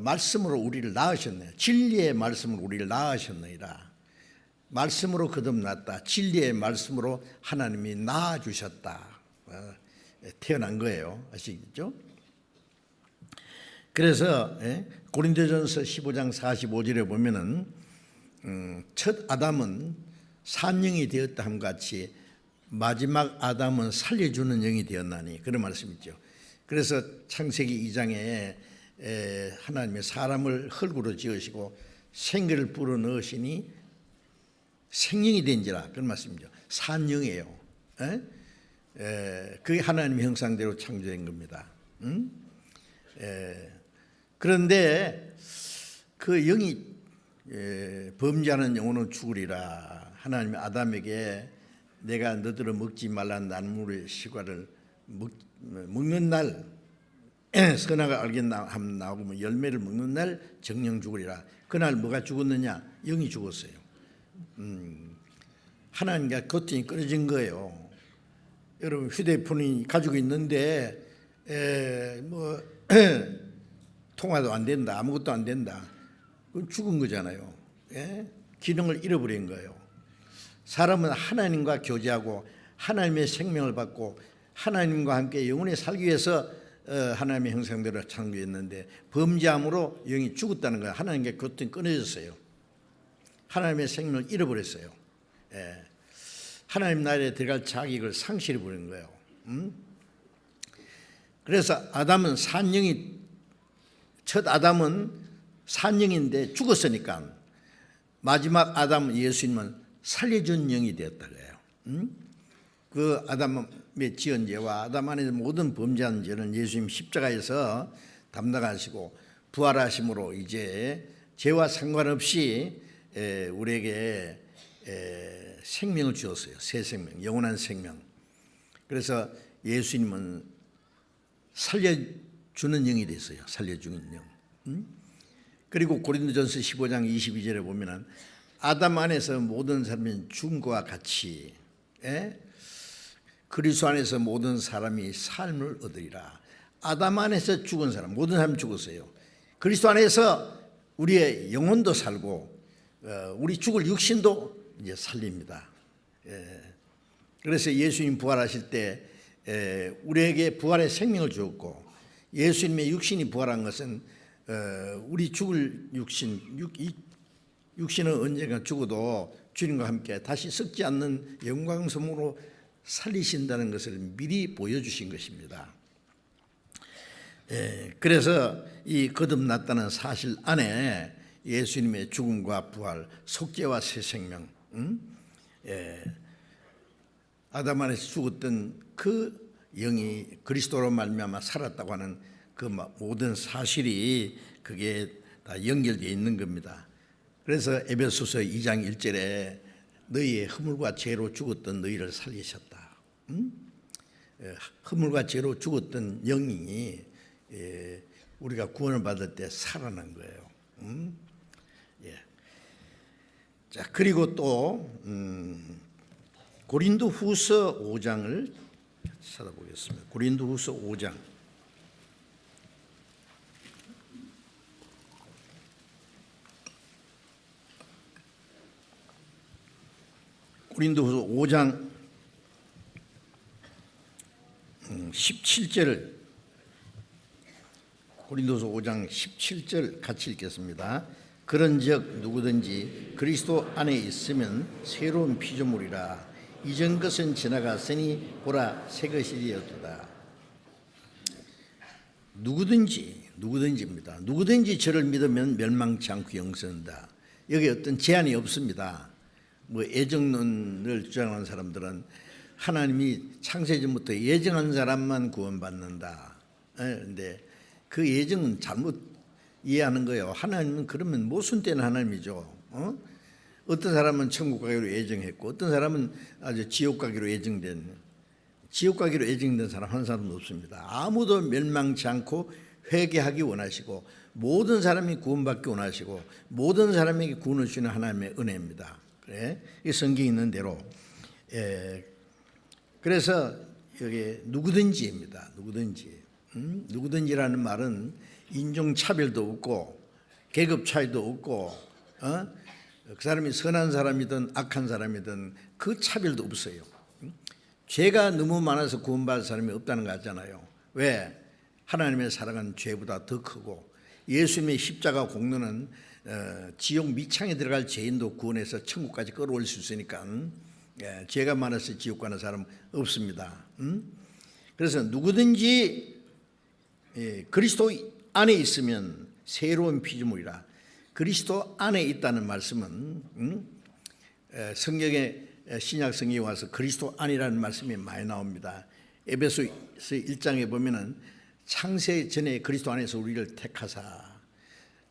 말씀으로 우리를 낳으셨네. 진리의 말씀으로 우리를 낳으셨느니라. 말씀으로 거듭났다. 진리의 말씀으로 하나님이 낳아주셨다. 태어난 거예요. 아시겠죠? 그래서 고린도전서 15장 45절에 보면은 첫 아담은 산영이 되었다 함과 같이 마지막 아담은 살려주는 영이 되었나니, 그런 말씀이죠. 그래서 창세기 2장에 하나님의 사람을 흙으로 지으시고 생기를 불어넣으시니 생명이 된지라, 그런 말씀이죠. 산영이에요. 그게 하나님의 형상대로 창조된 겁니다. 그런데 그 영이 범죄하는 영혼은 죽으리라. 하나님의 아담에게 내가 너들은 먹지 말라는 나무의 실과를 먹는 날 선악을 알겠나 하면 나오면 열매를 먹는 날 정령 죽으리라. 그날 뭐가 죽었느냐? 영이 죽었어요. 하나님과 거뜬히 끊어진 거예요. 여러분 휴대폰이 가지고 있는데 뭐 통화도 안 된다, 아무것도 안 된다, 그건 죽은 거잖아요. 기능을 잃어버린 거예요. 사람은 하나님과 교제하고 하나님의 생명을 받고 하나님과 함께 영원히 살기 위해서 하나님의 형상대로 창조했는데 범죄함으로 영이 죽었다는 거예요. 하나님과 교통이 끊어졌어요. 하나님의 생명을 잃어버렸어요. 하나님 나라에 들어갈 자격을 상실해버린 거예요. 그래서 아담은 첫 아담은 산영인데 죽었으니까 마지막 아담 예수님은 살려준 영이 되었다 그래요. 그 아담의 지은 죄와 아담 안에서 모든 범죄한 죄는 예수님 십자가에서 담당하시고 부활하심으로 이제 죄와 상관없이 우리에게 생명을 주었어요. 새 생명, 영원한 생명. 그래서 예수님은 살려주는 영이 됐어요. 살려주는 영. 그리고 고린도전서 15장 22절에 보면은 아담 안에서 모든 사람이 죽은 것과 같이 그리스도 안에서 모든 사람이 삶을 얻으리라. 아담 안에서 죽은 사람, 모든 사람이 죽었어요. 그리스도 안에서 우리의 영혼도 살고 우리 죽을 육신도 이제 살립니다. 그래서 예수님 부활하실 때 우리에게 부활의 생명을 주었고, 예수님의 육신이 부활한 것은 우리 죽을 육신은 언젠가 죽어도 주님과 함께 다시 썩지 않는 영광스러움으로 살리신다는 것을 미리 보여주신 것입니다. 그래서 이 거듭났다는 사실 안에 예수님의 죽음과 부활, 속죄와 새 생명, 아담 안에서 죽었던 그 영이 그리스도로 말미암아 살았다고 하는 그 모든 사실이 그게 다 연결되어 있는 겁니다. 그래서 에베소서 2장 1절에 너희의 허물과 죄로 죽었던 너희를 살리셨다. 허물과 죄로 죽었던 영이 우리가 구원을 받을 때 살아난 거예요. 자, 그리고 또 고린도후서 5장을 찾아보겠습니다. 고린도후서 5장. 고린도후서 5장 17절, 고린도서 5장 17절 같이 읽겠습니다. 그런즉 누구든지 그리스도 안에 있으면 새로운 피조물이라. 이전 것은 지나갔으니 보라 새 것이 되었도다. 누구든지입니다. 누구든지 저를 믿으면 멸망치 않고 영생한다. 여기 어떤 제한이 없습니다. 뭐 예정론을 주장하는 사람들은 하나님이 창세전부터 예정한 사람만 구원받는다. 그런데 그 예정은 잘못 이해하는 거예요. 하나님은 그러면 모순된 하나님이죠. 어떤 사람은 천국 가기로 예정했고 어떤 사람은 아주 지옥 가기로 예정된, 지옥 가기로 예정된 사람 한 사람도 없습니다. 아무도 멸망치 않고 회개하기 원하시고 모든 사람이 구원받기 원하시고 모든 사람에게 구원을 주시는 하나님의 은혜입니다. 그래? 이 성경에 있는 대로. 그래서 여기 누구든지입니다. 누구든지라는 말은 인종차별도 없고 계급 차이도 없고 그 사람이 선한 사람이든 악한 사람이든 그 차별도 없어요. 죄가 너무 많아서 구원받을 사람이 없다는 거 같잖아요. 왜? 하나님의 사랑은 죄보다 더 크고 예수님의 십자가 공로는 지옥 밑창에 들어갈 죄인도 구원해서 천국까지 끌어올 수 있으니까 죄가 많아서 지옥 가는 사람 없습니다. 그래서 누구든지 그리스도 안에 있으면 새로운 피조물이라. 그리스도 안에 있다는 말씀은 성경에 신약 성경에 와서 그리스도 안이라는 말씀이 많이 나옵니다. 에베소서 1장에 보면은 창세 전에 그리스도 안에서 우리를 택하사.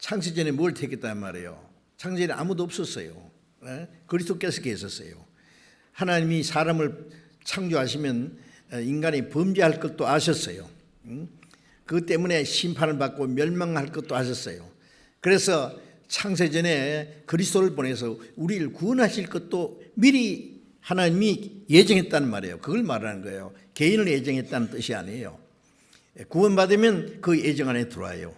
창세 전에 뭘 택했단 말이에요? 창세 전에 아무도 없었어요. 그리스도께서 계셨어요. 하나님이 사람을 창조하시면 인간이 범죄할 것도 아셨어요. 그것 때문에 심판을 받고 멸망할 것도 아셨어요. 그래서 창세 전에 그리스도를 보내서 우리를 구원하실 것도 미리 하나님이 예정했다는 말이에요. 그걸 말하는 거예요. 개인을 예정했다는 뜻이 아니에요. 구원받으면 그 예정 안에 들어와요.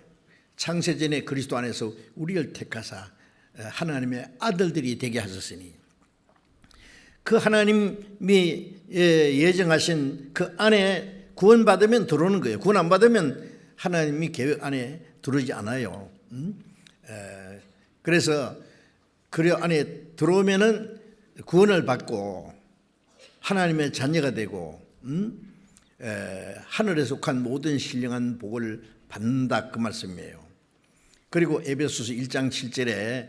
창세 전에 그리스도 안에서 우리를 택하사 하나님의 아들들이 되게 하셨으니 그 하나님이 예정하신 그 안에 구원받으면 들어오는 거예요. 구원 안 받으면 하나님이 계획 안에 들어오지 않아요. 그래서 그 안에 들어오면은 구원을 받고 하나님의 자녀가 되고 하늘에 속한 모든 신령한 복을 받는다 그 말씀이에요. 그리고 에베소서 1장 7절에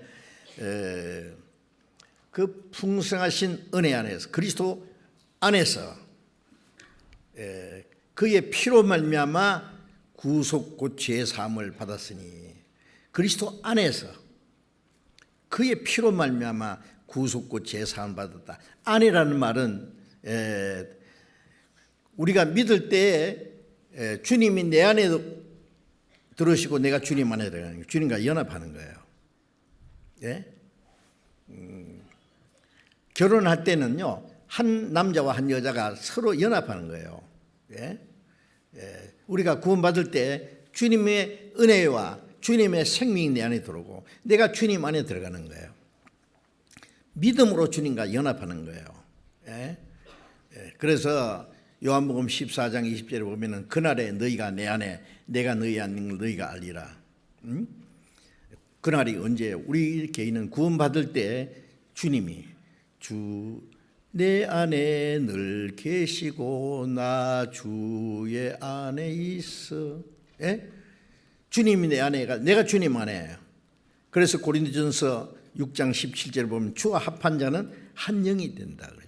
그 풍성하신 은혜 안에서 그리스도 안에서 그의 피로 말미암아 구속 곧 죄 사함을 받았으니 그리스도 안에서 그의 피로 말미암아 구속 곧 죄 사함을 받았다. 안이라는 말은 우리가 믿을 때 주님이 내 안에 들어오시고 내가 주님 안에 들어가는 거예요. 주님과 연합하는 거예요. 예? 결혼할 때는요, 한 남자와 한 여자가 서로 연합하는 거예요. 예? 우리가 구원받을 때 주님의 은혜와 주님의 생명이 내 안에 들어오고 내가 주님 안에 들어가는 거예요. 믿음으로 주님과 연합하는 거예요. 예? 그래서 요한복음 14장 20절에 보면은 그날에 너희가 내 안에 내가 너희 안에 있는 걸 너희가 알리라. 그날이 언제예요? 우리 개인은 구원받을 때 주님이 주 내 안에 늘 계시고 나 주의 안에 있어. 예? 주님이 내 안에가 내가 주님 안에예요. 그래서 고린도전서 6장 17절을 보면 주와 합한 자는 한 영이 된다 그러죠.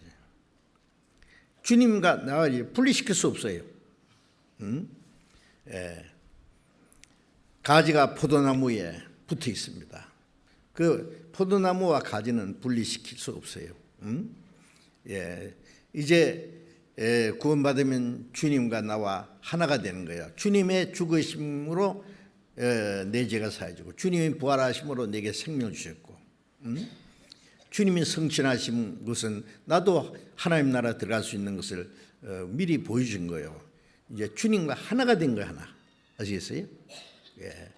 주님과 나와 분리시킬 수 없어요. 가지가 포도나무에 붙어 있습니다. 그 포도나무와 가지는 분리시킬 수 없어요. 이제 구원받으면 주님과 나와 하나가 되는 거예요. 주님의 죽으심으로 내 죄가 사해지고 주님이 부활하심으로 내게 생명을 주셨고 주님이 성취하신 것은 나도 하나님 나라 들어갈 수 있는 것을 미리 보여준 거예요. 이제 주님과 하나가 된 거예요. 하나. 아시겠어요? 예.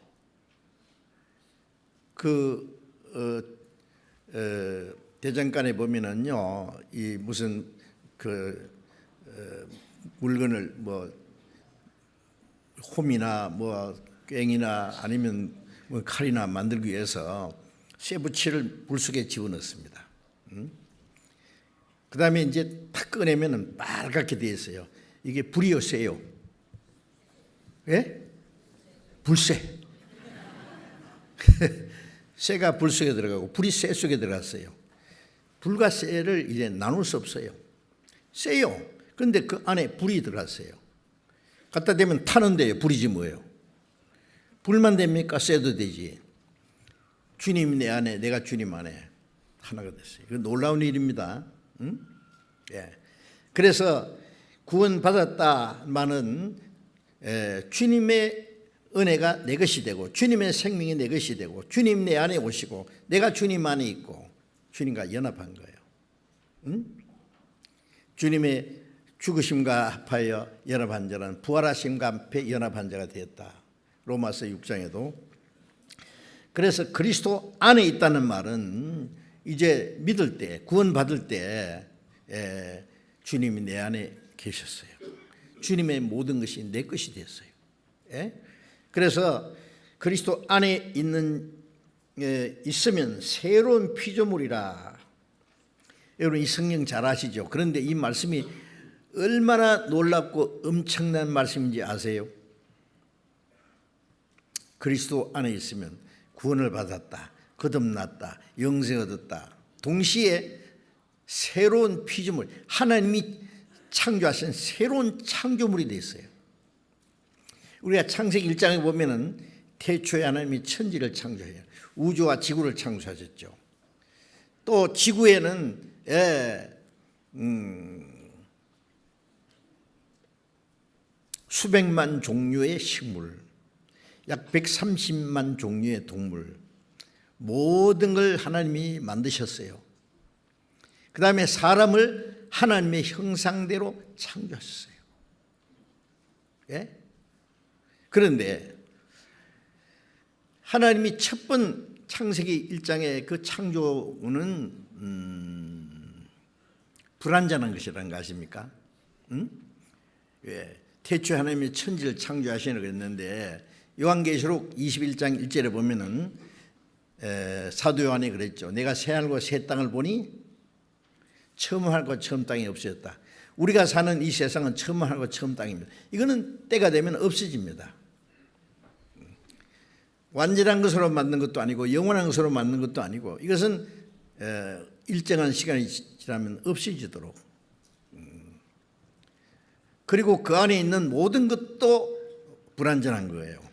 대장간에 보면은요, 이 무슨 물건을 뭐 홈이나 뭐 꽹이나 아니면 뭐 칼이나 만들기 위해서 쇠붙이를 불 속에 집어넣습니다. 그 다음에 이제 탁 꺼내면은 빨갛게 되어 있어요. 이게 불이요, 쇠요? 예? 불쇠. 쇠가 불 속에 들어가고 불이 쇠 속에 들어갔어요. 불과 쇠를 이제 나눌 수 없어요. 쇠요. 그런데 그 안에 불이 들어갔어요. 갖다 대면 타는데요. 불이지 뭐예요. 불만 됩니까? 쇠도 되지. 주님 내 안에 내가 주님 안에 하나가 됐어요. 이거 놀라운 일입니다. 예. 그래서 구원받았다마는 주님의 은혜가 내 것이 되고 주님의 생명이 내 것이 되고 주님 내 안에 오시고 내가 주님 안에 있고 주님과 연합한 거예요. 주님의 죽으심과 합하여 연합한 자는 부활하심과 합해 연합한 자가 되었다. 로마서 6장에도. 그래서 그리스도 안에 있다는 말은 이제 믿을 때 구원받을 때 주님이 내 안에 계셨어요. 주님의 모든 것이 내 것이 됐어요. 그래서 그리스도 안에 있으면 새로운 피조물이라. 여러분 이 성경 잘 아시죠? 그런데 이 말씀이 얼마나 놀랍고 엄청난 말씀인지 아세요? 그리스도 안에 있으면 구원을 받았다, 거듭났다, 영생 얻었다. 동시에 새로운 피조물, 하나님이 창조하신 새로운 창조물이 돼 있어요. 우리가 창세기 1장에 보면은 태초에 하나님이 천지를 창조해요. 우주와 지구를 창조하셨죠. 또 지구에는 수백만 종류의 식물, 약 130만 종류의 동물, 모든 걸 하나님이 만드셨어요. 그 다음에 사람을 하나님의 형상대로 창조하셨어요. 그런데 하나님이 첫 번 창세기 1장의 그 창조는 불완전한 것이라는 거 아십니까? 태초에 하나님이 천지를 창조하시는 그랬는데 요한계시록 21장 1절에 보면은 사도 요한이 그랬죠. 내가 새하늘과 새 땅을 보니 처음 하늘과 처음 땅이 없어졌다. 우리가 사는 이 세상은 처음 하늘과 처음 땅입니다. 이거는 때가 되면 없어집니다. 완전한 것으로 만든 것도 아니고 영원한 것으로 만든 것도 아니고 이것은 일정한 시간이 지나면 없어지도록. 그리고 그 안에 있는 모든 것도 불완전한 거예요.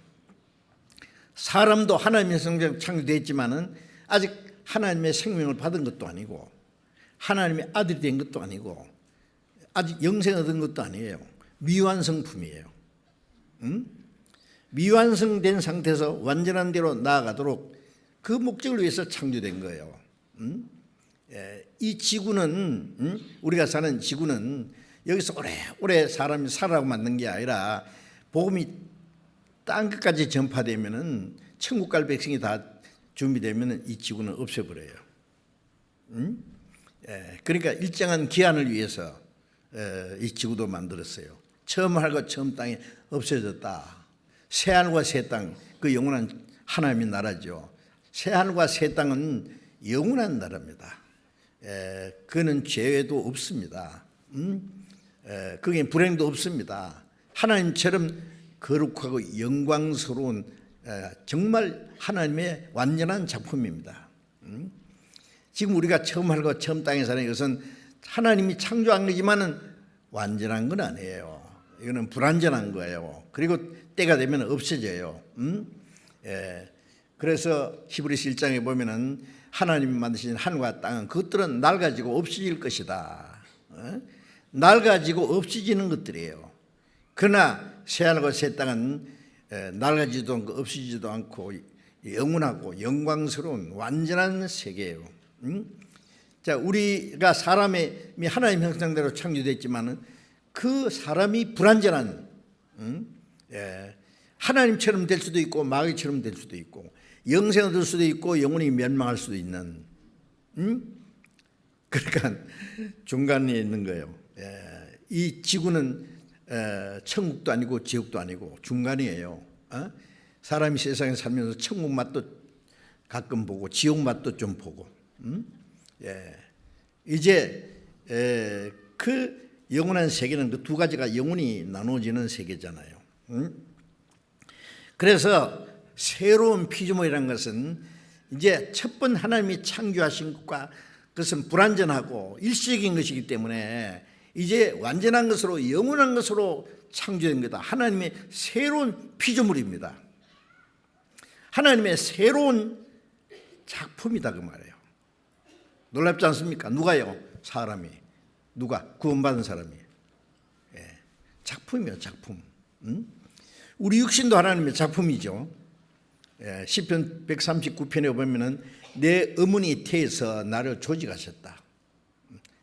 사람도 하나님의 성자로 창조되었지만은 아직 하나님의 생명을 받은 것도 아니고 하나님의 아들이 된 것도 아니고 아직 영생 얻은 것도 아니에요. 미완성품이에요. 미완성된 상태에서 완전한 대로 나아가도록 그 목적을 위해서 창조된 거예요. 이 지구는 우리가 사는 지구는 여기서 오래 사람이 살아라고 만든 게 아니라 복음이 땅 끝까지 전파되면은 천국 갈 백성이 다 준비되면은 이 지구는 없애버려요. 그러니까 일정한 기한을 위해서 이 지구도 만들었어요. 처음 하늘과 처음 땅이 없어졌다. 새 하늘과 새 땅, 그 영원한 하나님의 나라죠. 새 하늘과 새 땅은 영원한 나라입니다. 그는 죄도 없습니다. 그게 불행도 없습니다. 하나님처럼 거룩하고 영광스러운 정말 하나님의 완전한 작품입니다. 지금 우리가 처음 하늘과 처음 땅에 사는 것은 하나님이 창조한 거지만은 완전한 건 아니에요. 이거는 불완전한 거예요. 그리고 때가 되면 없어져요. 그래서 히브리서 1장에 보면은 하나님이 만드신 하늘과 땅은 그것들은 낡아지고 없어질 것이다. 낡아지고 없어지는 것들이에요. 그러나 새하늘과 새 땅은 낡아지지도 않고 없어지지도 않고 영원하고 영광스러운 완전한 세계예요. 자, 우리가 사람이 하나님 형상대로 창조됐지만은 그 사람이 불완전한 하나님처럼 될 수도 있고 마귀처럼 될 수도 있고 영생 얻을 수도 있고 영원히 멸망할 수도 있는 그러니까 중간에 있는 거예요. 이 지구는 천국도 아니고 지옥도 아니고 중간이에요. 사람이 세상에 살면서 천국 맛도 가끔 보고 지옥 맛도 좀 보고 이제 그 영원한 세계는 그 두 가지가 영원히 나눠지는 세계잖아요. 그래서 새로운 피조물이라는 것은 이제 첫 번 하나님이 창조하신 것과 그것은 불완전하고 일시적인 것이기 때문에 이제 완전한 것으로 영원한 것으로 창조된 거다. 하나님의 새로운 피조물입니다. 하나님의 새로운 작품이다 그 말이에요. 놀랍지 않습니까? 누가요? 사람이. 누가? 구원받은 사람이. 작품이에요, 작품. 우리 육신도 하나님의 작품이죠. 시편 139편에 보면은 내 어머니 태에서 나를 조직하셨다.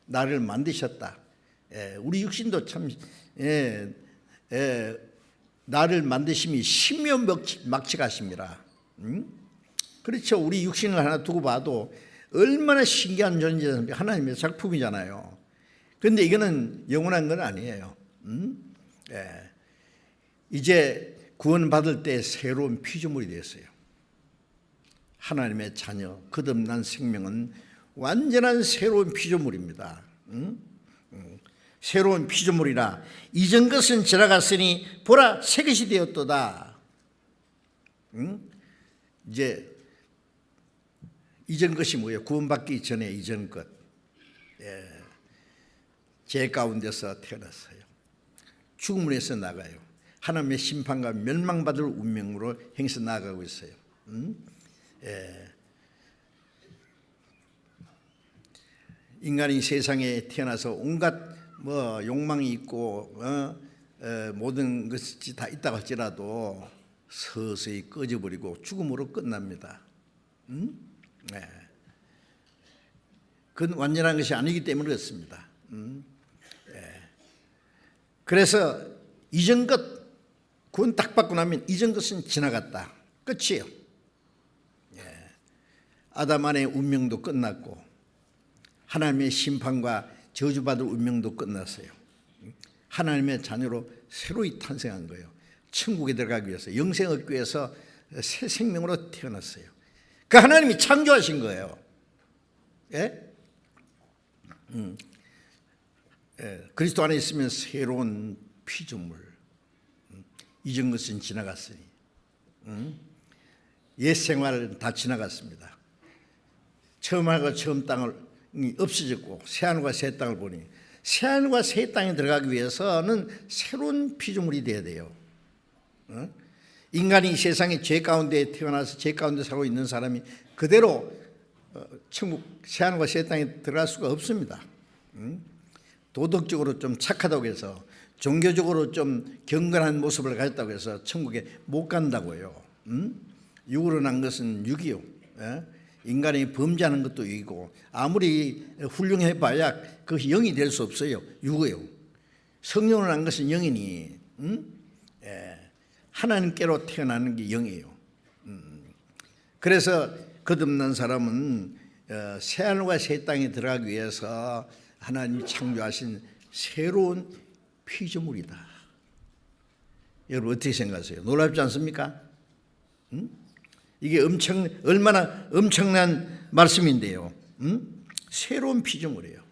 나를 만드셨다. 우리 육신도 참 나를 만드심이 신묘막측하심이라. 그렇죠. 우리 육신을 하나 두고 봐도 얼마나 신기한 존재인지 하나님의 작품이잖아요. 그런데 이거는 영원한 건 아니에요. 이제 구원받을 때 새로운 피조물이 되었어요. 하나님의 자녀, 거듭난 생명은 완전한 새로운 피조물입니다. 새로운 피조물이라 이전 것은 지나갔으니 보라 새 것이 되었도다. 이제 이전 것이 뭐예요? 구원받기 전에 이전 것. 죄 가운데서 태어났어요. 죽음에서 나가요. 하나님의 심판과 멸망받을 운명으로 행해서 나아가고 있어요. 인간이 세상에 태어나서 온갖 욕망이 있고 모든 것이 다 있다고 할지라도 서서히 꺼져버리고 죽음으로 끝납니다. 그건 완전한 것이 아니기 때문에 그렇습니다. 그래서 이전 것, 구원 딱 받고 나면 이전 것은 지나갔다. 끝이에요. 아담 안의 운명도 끝났고 하나님의 심판과 저주받을 운명도 끝났어요. 하나님의 자녀로 새로이 탄생한 거예요. 천국에 들어가기 위해서, 영생 얻기 위해서 새 생명으로 태어났어요. 그 하나님이 창조하신 거예요. 그리스도 안에 있으면 새로운 피조물. 이전 것은 지나갔으니 옛 생활은 다 지나갔습니다. 처음 하늘과 처음 땅을 없어졌고 새 하늘과 새 땅을 보니 새 하늘과 새 땅에 들어가기 위해서는 새로운 피조물이 돼야 돼요. 인간이 이 세상에 죄 가운데 태어나서 죄 가운데 살고 있는 사람이 그대로 천국 새 하늘과 새 땅에 들어갈 수가 없습니다. 도덕적으로 좀 착하다고 해서 종교적으로 좀 경건한 모습을 가졌다고 해서 천국에 못 간다고요. 육으로 난 것은 육이요. 인간이 범죄하는 것도 육이고 아무리 훌륭해봐야 그것이 영이 될 수 없어요. 육이요. 성령으로 난 것은 영이니 하나님께로 태어나는 게 영이에요. 그래서 거듭난 사람은 새 하늘과 새 땅에 들어가기 위해서 하나님이 창조하신 새로운 피조물이다. 여러분 어떻게 생각하세요? 놀랍지 않습니까? 이게 얼마나 엄청난 말씀인데요. 새로운 피조물이에요.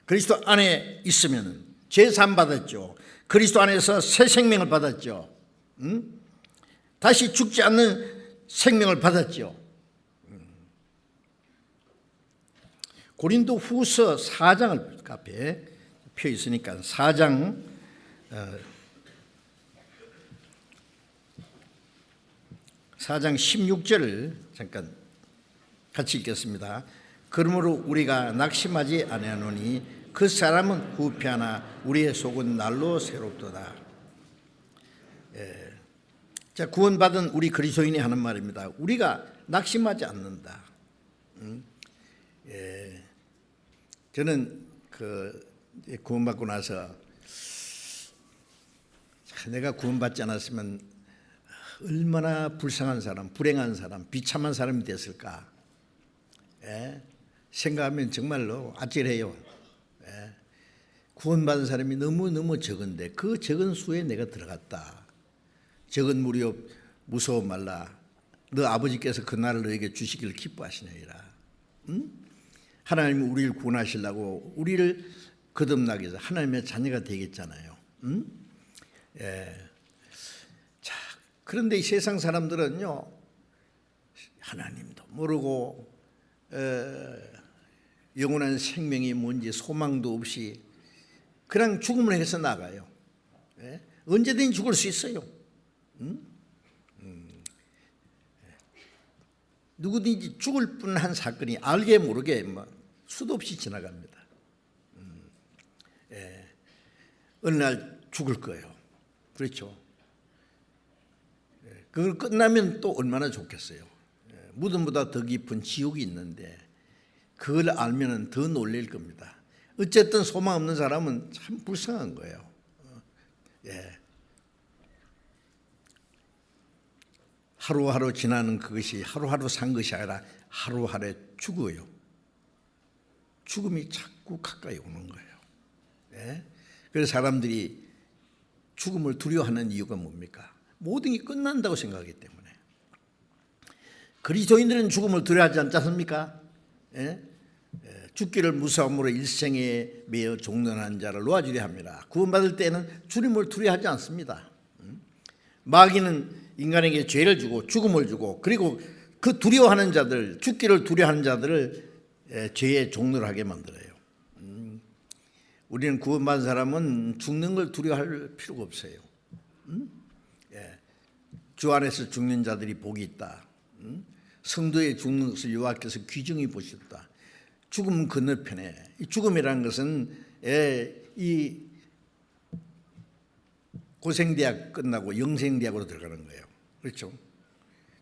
그리스도 안에 있으면 제사함 받았죠. 그리스도 안에서 새 생명을 받았죠. 다시 죽지 않는 생명을 받았죠. 고린도 후서 4장을 앞에 펴 있으니까 4장 16절을 잠깐 같이 읽겠습니다. 그러므로 우리가 낙심하지 아니하노니 그 사람은 후패하나 우리의 속은 날로 새롭도다. 자, 구원받은 우리 그리스도인이 하는 말입니다. 우리가 낙심하지 않는다. 저는 구원받고 나서 내가 구원받지 않았으면 얼마나 불쌍한 사람, 불행한 사람, 비참한 사람이 됐을까 생각하면 정말로 아찔해요. 구원받은 사람이 너무너무 적은데 그 적은 수에 내가 들어갔다. 적은 무리여 무서워 말라. 너 아버지께서 그 날을 너에게 주시기를 기뻐하시느니라. 하나님이 우리를 구원하시려고 우리를 거듭나게 해서 하나님의 자녀가 되겠잖아요. 자, 그런데 이 세상 사람들은요, 하나님도 모르고 영원한 생명이 뭔지 소망도 없이 그냥 죽음을 해서 나가요. 언제든지 죽을 수 있어요. 누구든지 죽을 뻔한 사건이 알게 모르게 수도 없이 지나갑니다. 어느 날 죽을 거예요. 그렇죠. 그걸 끝나면 또 얼마나 좋겠어요. 무덤보다 더 깊은 지옥이 있는데 그걸 알면 더 놀랄 겁니다. 어쨌든 소망 없는 사람은 참 불쌍한 거예요. 하루하루 지나는 그것이 하루하루 산 것이 아니라 하루하루 죽어요. 죽음이 자꾸 가까이 오는 거예요. 그래서 사람들이 죽음을 두려워하는 이유가 뭡니까? 모든 게 끝난다고 생각하기 때문에. 그리스도인들은 죽음을 두려워하지 않지 않습니까? 예? 죽기를 무서움으로 일생에 매여 종론한 자를 놓아주려 합니다. 구원받을 때는 주님을 두려워하지 않습니다. 마귀는 인간에게 죄를 주고 죽음을 주고, 그리고 그 두려워하는 자들, 죽기를 두려워하는 자들을 죄의 종로를 하게 만들어요. 우리는 구원받은 사람은 죽는 걸 두려워할 필요가 없어요. 주 안에서 죽는 자들이 복이 있다. 성도의 죽는 것을 여호와께서 귀중히 보셨다. 죽음 건너편에, 이 죽음이라는 것은 이 고생대학 끝나고 영생대학으로 들어가는 거예요. 그렇죠?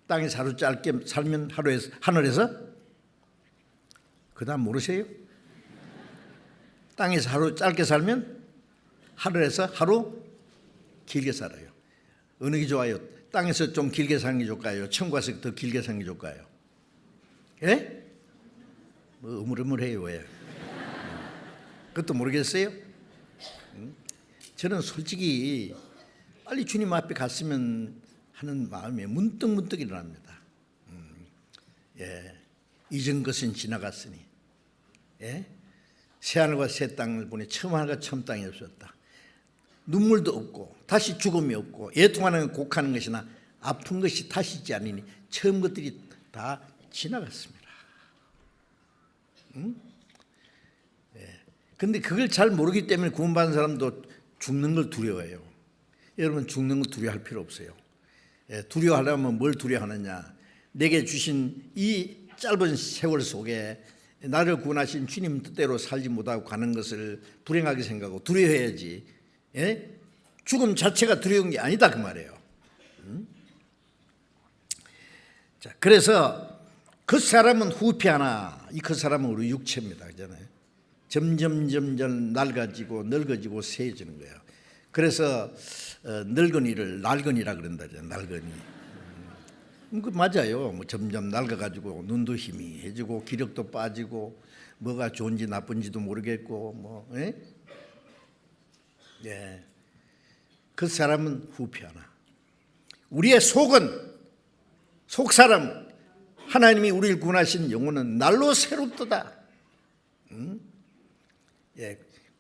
땅에서 하루 짧게 살면 하늘에서, 그 다음 모르세요? 땅에서 하루 짧게 살면 하늘에서 하루 길게 살아요. 어느 게 좋아요? 땅에서 좀 길게 사는 게 좋을까요? 천국 가서 더 길게 사는 게 좋을까요? 예? 뭐 으물으물해요. 왜? 그것도 모르겠어요? 저는 솔직히 빨리 주님 앞에 갔으면 하는 마음이 문득 일어납니다. 이전 것은 지나갔으니, 새하늘과 새 땅을 보니 처음 하늘과 처음 땅이 없었다. 눈물도 없고 다시 죽음이 없고 애통하는 곡하는 것이나 아픈 것이 다시 있지 않으니 처음 것들이 다 지나갔습니다. 그런데 그걸 잘 모르기 때문에 구원받은 사람도 죽는 걸 두려워해요. 여러분, 죽는 걸 두려워할 필요 없어요. 두려워하려면 뭘 두려워하느냐? 내게 주신 이 짧은 세월 속에 나를 구원하신 주님 뜻대로 살지 못하고 가는 것을 불행하게 생각하고 두려워해야지. 죽음 자체가 두려운 게 아니다, 그 말이에요. 자, 그래서 그 사람은 후피하나, 이 그 사람은 우리 육체입니다, 그잖아요. 점점 낡아지고 늙어지고 세해지는 거예요. 그래서 늙은이를 날근이라 그런다잖아요. 날근이. 그 맞아요. 뭐 점점 낡아가지고 눈도 희미해지고 기력도 빠지고 뭐가 좋은지 나쁜지도 모르겠고 뭐. 그 사람은 후피하나. 우리의 속은, 속사람, 하나님이 우리를 구원하신 영혼은 날로 새롭도다.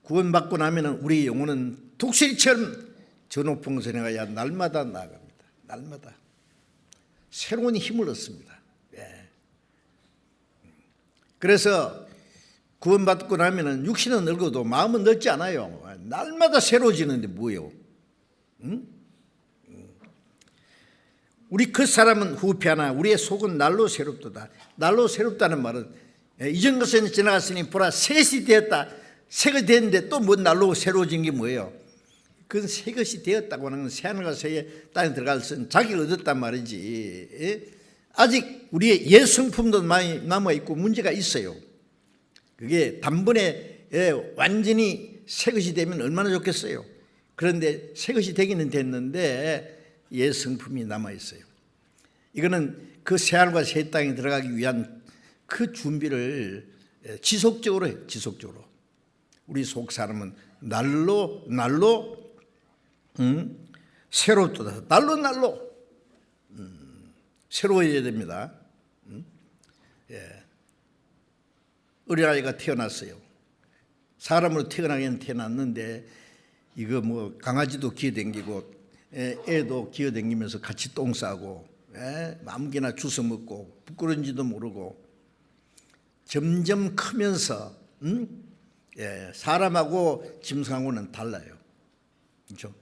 구원받고 나면은 우리 영혼은 독수리처럼 저 높은 곳에 나가야 날마다 나아갑니다. 날마다 새로운 힘을 얻습니다. 그래서 구원받고 나면은 육신은 늙어도 마음은 늙지 않아요. 날마다 새로워지는데 뭐예요? 우리 그 사람은 후피하나 우리의 속은 날로 새롭도다. 날로 새롭다는 말은 이전 것은 지나갔으니 보라 새 것이 되었다. 새 것이 됐는데 또 뭔 날로 새로워진 게 뭐예요? 그건 새 것이 되었다고 하는 건 새하늘과 새 땅에 들어갈 수 있는 자기를 얻었단 말이지. 아직 우리의 옛 성품도 많이 남아있고 문제가 있어요. 그게 단번에 완전히 새 것이 되면 얼마나 좋겠어요. 그런데 새 것이 되기는 됐는데 옛 성품이 남아있어요. 이거는 그 새하늘과 새 땅에 들어가기 위한 그 준비를 지속적으로 해요. 지속적으로. 우리 속 사람은 날로 새롭도다. 날로 새로워져야 됩니다. 어린아이가 태어났어요. 사람으로 태어나긴 태어났는데 이거 뭐 강아지도 기어댕기고 애도 기어댕기면서 같이 똥 싸고 아무개나 주워 먹고 부끄러운지도 모르고 점점 크면서 사람하고 짐승하고는 달라요. 그렇죠?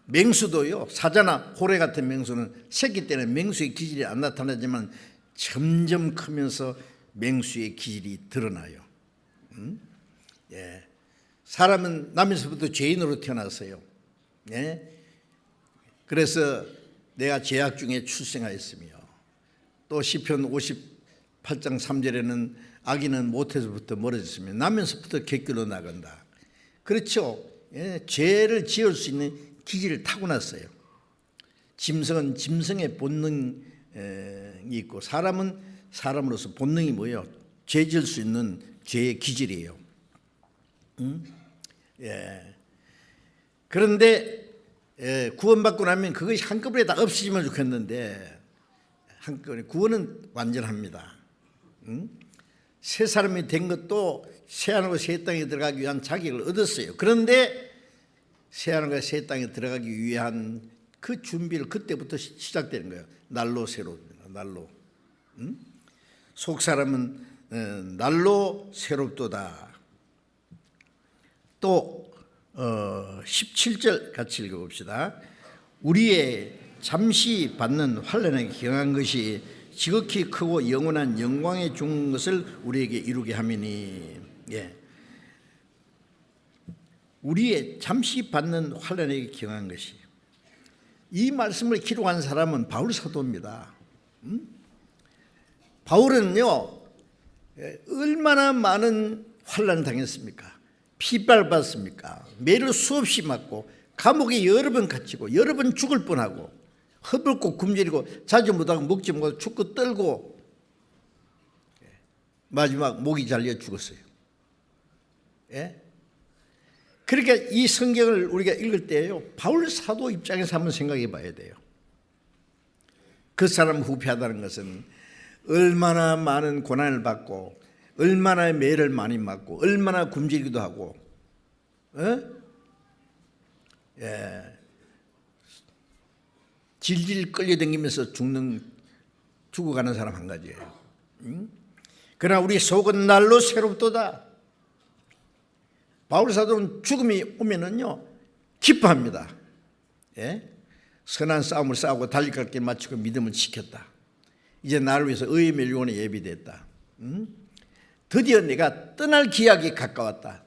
맹수도요, 사자나 호래 같은 맹수는 새끼 때는 맹수의 기질이 안 나타나지만 점점 크면서 맹수의 기질이 드러나요. 사람은 남에서부터 죄인으로 태어났어요. 그래서 내가 죄악 중에 출생하였으며 또 시편 58장 3절에는 악인은 모태에서부터 멀어졌으며 나면서부터 객교로 나간다. 그렇죠. 죄를 지을 수 있는 기질을 타고났어요. 짐승은 짐승의 본능이 있고 사람은 사람으로서 본능이 뭐예요? 죄 지을 수 있는 죄의 기질이에요. 그런데 구원받고 나면 그것이 한꺼번에 다 없어지면 좋겠는데 한꺼번에 구원은 완전합니다. 새 사람이 된 것도 새하늘과 새 땅에 들어가기 위한 자격을 얻었어요. 그런데 새하늘과 새 땅에 들어가기 위한 그 준비를 그때부터 시작되는 거예요. 날로 새롭습니다. 날로. 속 사람은 날로 새롭도다. 또 17절 같이 읽어봅시다. 우리의 잠시 받는 환난에 경한 것이 지극히 크고 영원한 영광에 준 것을 우리에게 이루게 함이니. 예. 우리의 잠시 받는 환난에 경한 것이, 이 말씀을 기록한 사람은 바울 사도입니다. 바울은요 얼마나 많은 환난을 당했습니까? 핍박을 받았습니까? 매를 수없이 맞고 감옥에 여러 번 갇히고 여러 번 죽을 뻔하고 허벌고 굶주리고 자주 못하고 먹지 못하고 죽고 떨고 마지막 목이 잘려 죽었어요. 예? 그러니까 이 성경을 우리가 읽을 때요 바울 사도 입장에서 한번 생각해 봐야 돼요. 그 사람 후패하다는 것은 얼마나 많은 고난을 받고 얼마나 매를 많이 맞고 얼마나 굶주리기도 하고 질질 끌려다니면서 죽어가는 사람 한 가지예요. 그러나 우리 속은 날로 새롭도다. 바울 사도는 죽음이 오면은요 기뻐합니다. 예? 선한 싸움을 싸우고 달릴 갈 길 마치고 믿음을 지켰다. 이제 나를 위해서 의의 멸류관에 예비됐다. 드디어 내가 떠날 기약이 가까웠다.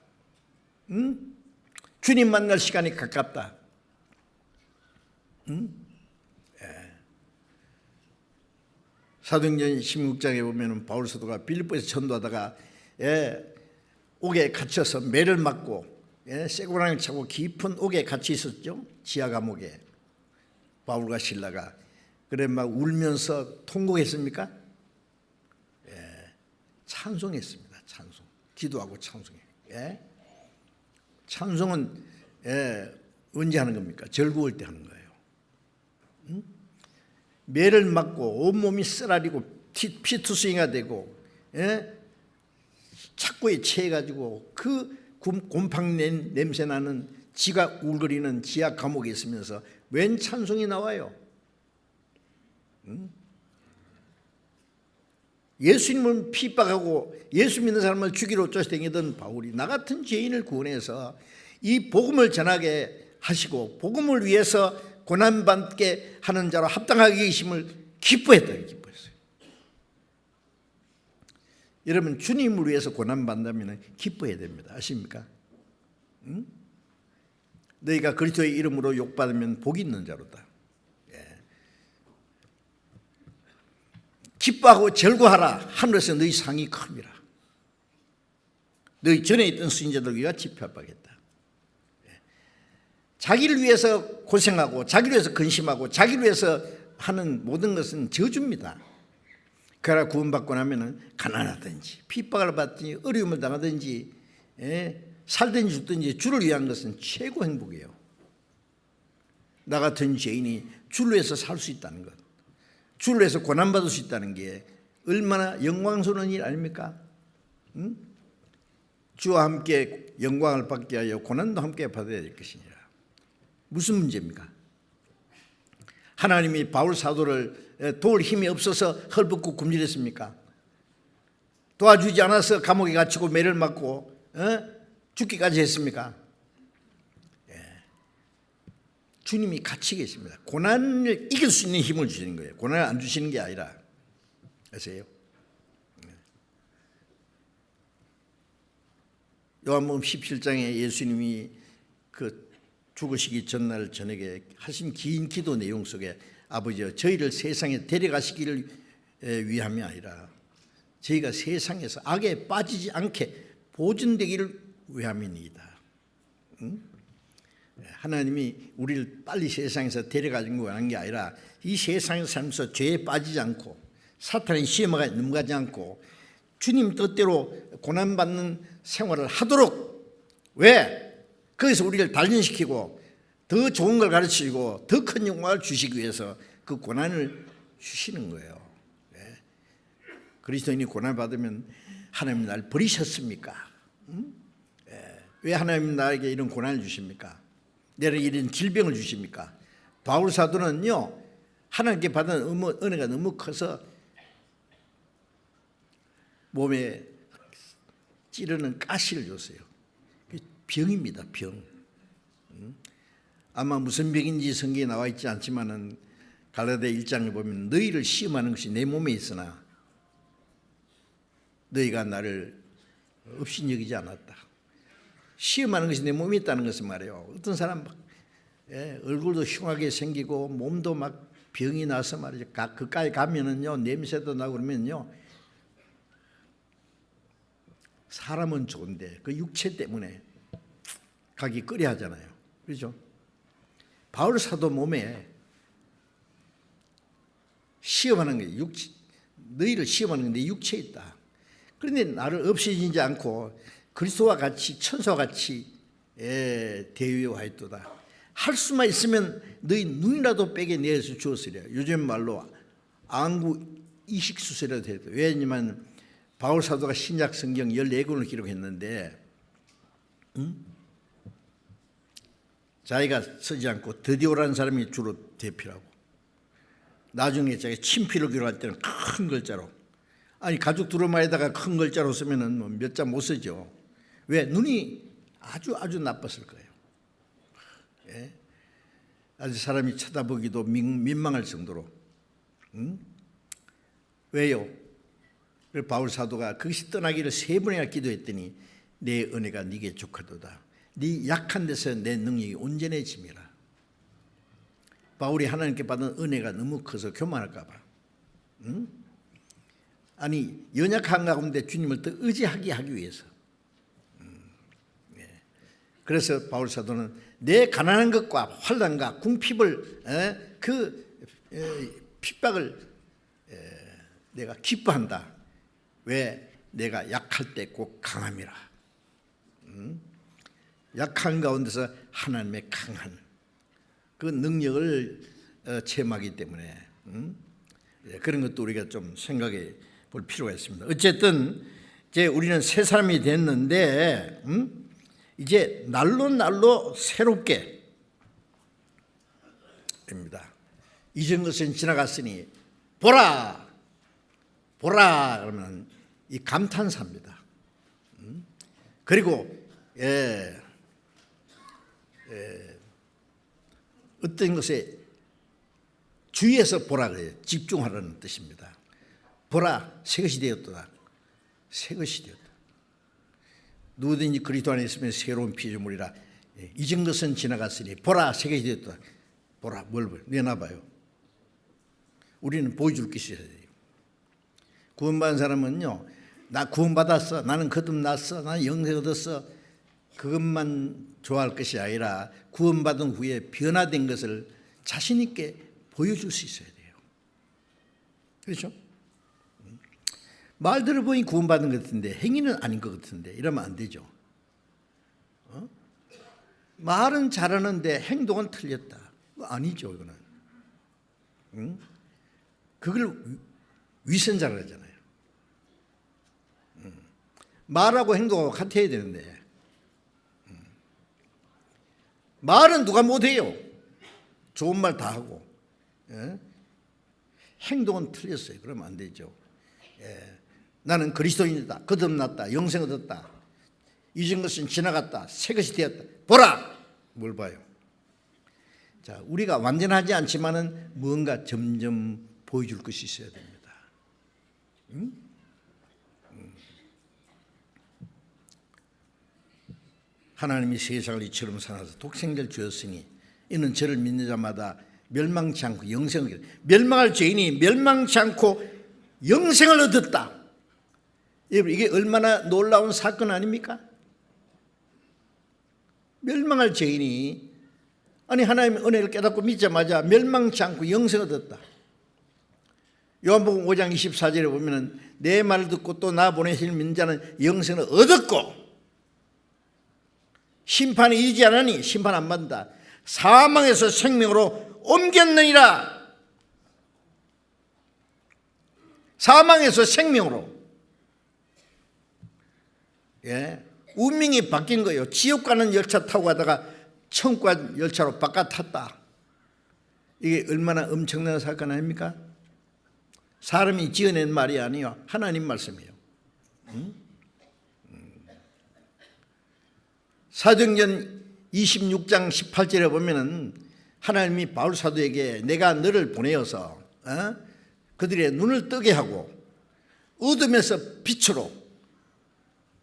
주님 만날 시간이 가깝다. 사도행전 16장에 보면 바울 사도가 빌립보에서 전도하다가 옥에 갇혀서 매를 맞고 쇠고랑을 차고 깊은 옥에 갇혀 있었죠. 지하 감옥에 바울과 실라가 그래 막 울면서 통곡했습니까? 찬송했습니다. 찬송. 기도하고 찬송해. 찬송은 언제 하는 겁니까? 즐거울 때 하는 거예요. 매를 맞고 온몸이 쓰라리고 피투성이가 되고 착고에 취해가지고 그 곰팡 냄새 나는 지가 울거리는 지하 감옥에 있으면서 웬 찬송이 나와요? 예수님을 핍박하고 예수 믿는 사람을 죽이러 쫓아다니던 바울이 나 같은 죄인을 구원해서 이 복음을 전하게 하시고 복음을 위해서 고난받게 하는 자로 합당하게 계심을 기뻐했어요. 여러분 주님을 위해서 고난받는다면 기뻐해야 됩니다. 아십니까? 너희가 그리스도의 이름으로 욕받으면 복이 있는 자로다. 기뻐하고 절구하라. 하늘에서 너희 상이 큽니다. 너희 전에 있던 수인자들 위가 집합하겠다. 자기를 위해서 고생하고 자기를 위해서 근심하고 자기를 위해서 하는 모든 것은 저주입니다. 그러나 구원받고 나면 가난하든지 핍박을 받든지 어려움을 당하든지 살든지 죽든지 주를 위한 것은 최고 행복이에요. 나 같은 죄인이 주를 위해서 살 수 있다는 것, 주를 위해서 고난받을 수 있다는 게 얼마나 영광스러운 일 아닙니까? 주와 함께 영광을 받게 하여 고난도 함께 받아야 될 것이니라. 무슨 문제입니까? 하나님이 바울 사도를 도울 힘이 없어서 헐벗고 굶주렸습니까? 도와주지 않아서 감옥에 갇히고 매를 맞고 죽기까지 했습니까? 주님이 같이 계십니다. 고난을 이길 수 있는 힘을 주시는 거예요. 고난을 안 주시는 게 아니라. 아세요? 요한복음 17장에 예수님이 그 죽으시기 전날 저녁에 하신 긴 기도 내용 속에 아버지여 저희를 세상에 데려가시기를 위함이 아니라 저희가 세상에서 악에 빠지지 않게 보존되기를 위함이니이다. 하나님이 우리를 빨리 세상에서 데려가는 게 아니라 이 세상에서 살면서 죄에 빠지지 않고 사탄의 시험에 넘어가지 않고 주님 뜻대로 고난받는 생활을 하도록, 왜? 거기서 우리를 단련시키고 더 좋은 걸 가르치고 더 큰 영광을 주시기 위해서 그 고난을 주시는 거예요. 그리스도인이 고난 받으면 하나님 날 버리셨습니까? 왜 하나님 나에게 이런 고난을 주십니까? 내게 이런 질병을 주십니까? 바울 사도는요, 하나님께 받은 은혜가 너무 커서 몸에 찌르는 가시를 줬어요. 병입니다, 병. 아마 무슨 병인지 성경에 나와 있지 않지만은 갈라디아 1장에 보면 너희를 시험하는 것이 내 몸에 있으나 너희가 나를 없인 여기지 않았다. 시험하는 것이 내 몸에 있다는 것은 말이에요. 어떤 사람 막 얼굴도 흉하게 생기고 몸도 막 병이 나서 말이죠. 그까지 가면은요, 냄새도 나고 그러면요, 사람은 좋은데 그 육체 때문에 가기 꺼려 하잖아요. 그렇죠? 바울 사도 몸에 시험하는 게 너희를 시험하는 게 내 육체에 있다. 그런데 나를 없애지지 않고 그리스도와 같이 천사와 같이 대위하였도다. 할 수만 있으면 너희 눈이라도 빼게 내어서 주었으랴. 요즘 말로 안구 이식수술이라도 해도. 왜냐하면 바울 사도가 신약 성경 14권을 기록했는데 자기가 쓰지 않고 드디오라는 사람이 주로 대표라고. 나중에 자기 친필을 기록할 때는 큰 글자로. 아니 가죽 두루마리에다가 큰 글자로 쓰면은 몇 자 못 쓰죠. 왜? 눈이 아주 나빴을 거예요. 아주 사람이 쳐다보기도 민망할 정도로. 왜요? 바울 사도가 그것이 떠나기를 3번이나 기도했더니 내 은혜가 네게 족하도다. 네 약한 데서 내 능력이 온전해짐이라. 바울이 하나님께 받은 은혜가 너무 커서 교만할까 봐. 아니 연약한 가운데 주님을 더 의지하게 하기 위해서. 그래서 바울 사도는 내 가난한 것과 환난과 궁핍을 핍박을 내가 기뻐한다. 왜? 내가 약할 때 꼭 강함이라. 약한 가운데서 하나님의 강한 그 능력을 체험하기 때문에 그런 것도 우리가 좀 생각해 볼 필요가 있습니다. 어쨌든 이제 우리는 새 사람이 됐는데 이제 날로 새롭게 됩니다. 이전 것은 지나갔으니 보라 그러면 이 감탄사입니다. 그리고 어떤 것에 주의해서 보라 그래요. 집중하라는 뜻입니다. 보라, 새 것이 되었도다. 새 것이 되었다. 누구든지 그리스도 안에 있으면 새로운 피조물이라. 이전 것은 지나갔으니 보라, 새 것이 되었도다. 보라, 뭘 내놔봐요. 우리는 보여줄 것이 있어야 돼요. 구원받은 사람은요, 나 구원받았어, 나는 거듭났어, 나는 영생 얻었어, 그것만 좋아할 것이 아니라 구원받은 후에 변화된 것을 자신 있게 보여줄 수 있어야 돼요. 그렇죠? 말 들어보니 구원받은 것 같은데 행위는 아닌 것 같은데 이러면 안 되죠. 말은 잘하는데 행동은 틀렸다. 아니죠, 이거는. 그걸 위선자라 하잖아요. 말하고 행동하고 같아야 되는데 말은 누가 못해요. 좋은 말 다 하고 행동은 틀렸어요. 그러면 안 되죠. 나는 그리스도인이다. 거듭났다. 영생 얻었다. 잊은 것은 지나갔다. 새 것이 되었다. 보라! 뭘 봐요? 자, 우리가 완전하지 않지만은 뭔가 점점 보여줄 것이 있어야 됩니다. 하나님이 세상을 이처럼 사랑하사 독생자를 주었으니 이는 저를 믿는 자마다 멸망치 않고 영생을 멸망할 죄인이 멸망치 않고 영생을 얻었다. 여러분, 이게 얼마나 놀라운 사건 아닙니까? 멸망할 죄인이 하나님의 은혜를 깨닫고 믿자마자 멸망치 않고 영생을 얻었다. 요한복음 5장 24절에 보면은 내 말을 듣고 또 나 보내신 믿는 자는 영생을 얻었고 심판이 이르지 않으니 심판 안 받는다. 사망에서 생명으로 옮겼느니라. 사망에서 생명으로. 운명이 바뀐 거예요. 지옥 가는 열차 타고 가다가 천국 가는 열차로 바깥 탔다. 이게 얼마나 엄청난 사건 아닙니까? 사람이 지어낸 말이 아니요, 하나님 말씀이에요. 사도행전 26장 18절에 보면은 하나님이 바울 사도에게 내가 너를 보내어서 그들의 눈을 뜨게 하고 어둠에서 빛으로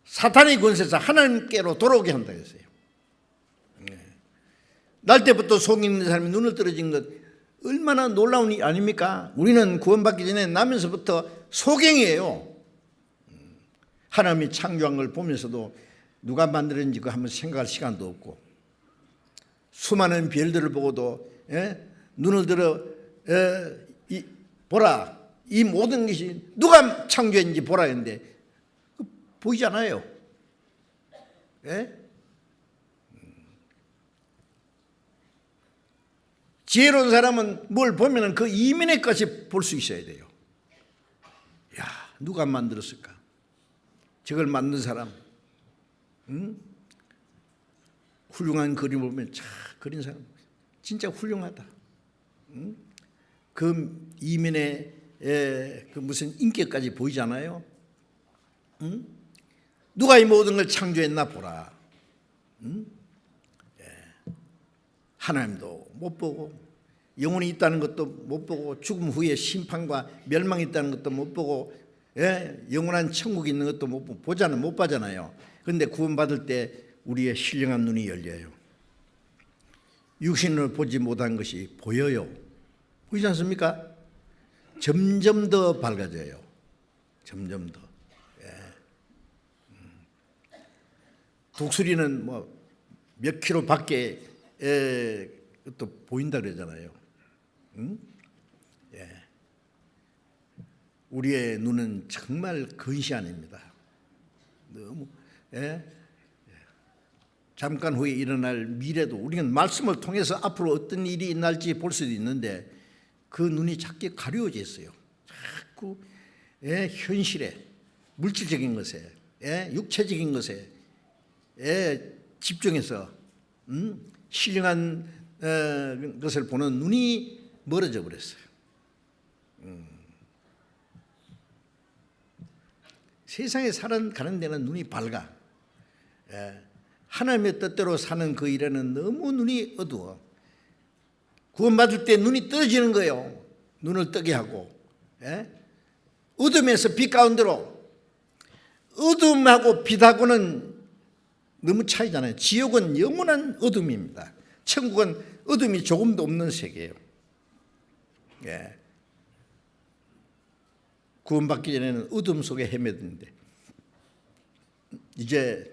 사탄의 권세에서 하나님께로 돌아오게 한다 했어요. 날 때부터 속에 있는 사람이 눈을 떨어진 것 얼마나 놀라운 일 아닙니까? 우리는 구원받기 전에 나면서부터 소경이에요. 하나님이 창조한 걸 보면서도 누가 만들었는지 그거 한번 생각할 시간도 없고, 수많은 별들을 보고도 눈을 들어 보라, 이 모든 것이 누가 창조했는지 보라 했는데 보이잖아요. 지혜로운 사람은 뭘 보면 그 이면에까지 볼 수 있어야 돼요. 야, 누가 만들었을까? 저걸 만든 사람, 훌륭한 그림을 보면 참 그린 사람 진짜 훌륭하다. 그 이면에 그 무슨 인격까지 보이잖아요. 누가 이 모든 걸 창조했나 보라. 하나님도 못 보고, 영혼이 있다는 것도 못 보고, 죽음 후에 심판과 멸망이 있다는 것도 못 보고, 영원한 천국이 있는 것도 못 보고, 못 봐잖아요. 그런데 구원받을 때 우리의 신령한 눈이 열려요. 육신으로 보지 못한 것이 보여요. 보이지 않습니까? 점점 더 밝아져요. 점점 더. 독수리는 뭐 몇 킬로 밖에 또 보인다 그러잖아요. 우리의 눈은 정말 근시안입니다. 너무 잠깐 후에 일어날 미래도 우리는 말씀을 통해서 앞으로 어떤 일이 날지 볼 수도 있는데 그 눈이 자꾸 가려워져 있어요. 자꾸 현실에, 물질적인 것에, 육체적인 것에 집중해서 신령한 것을 보는 눈이 멀어져 버렸어요. 세상에 살아가는 데는 눈이 밝아. 하나님의 뜻대로 사는 그 일에는 너무 눈이 어두워. 구원받을 때 눈이 떠지는 거예요. 눈을 뜨게 하고. 어둠에서 빛 가운데로. 어둠하고 빛하고는 너무 차이잖아요. 지옥은 영원한 어둠입니다. 천국은 어둠이 조금도 없는 세계예요. 구원받기 전에는 어둠 속에 헤매던데 이제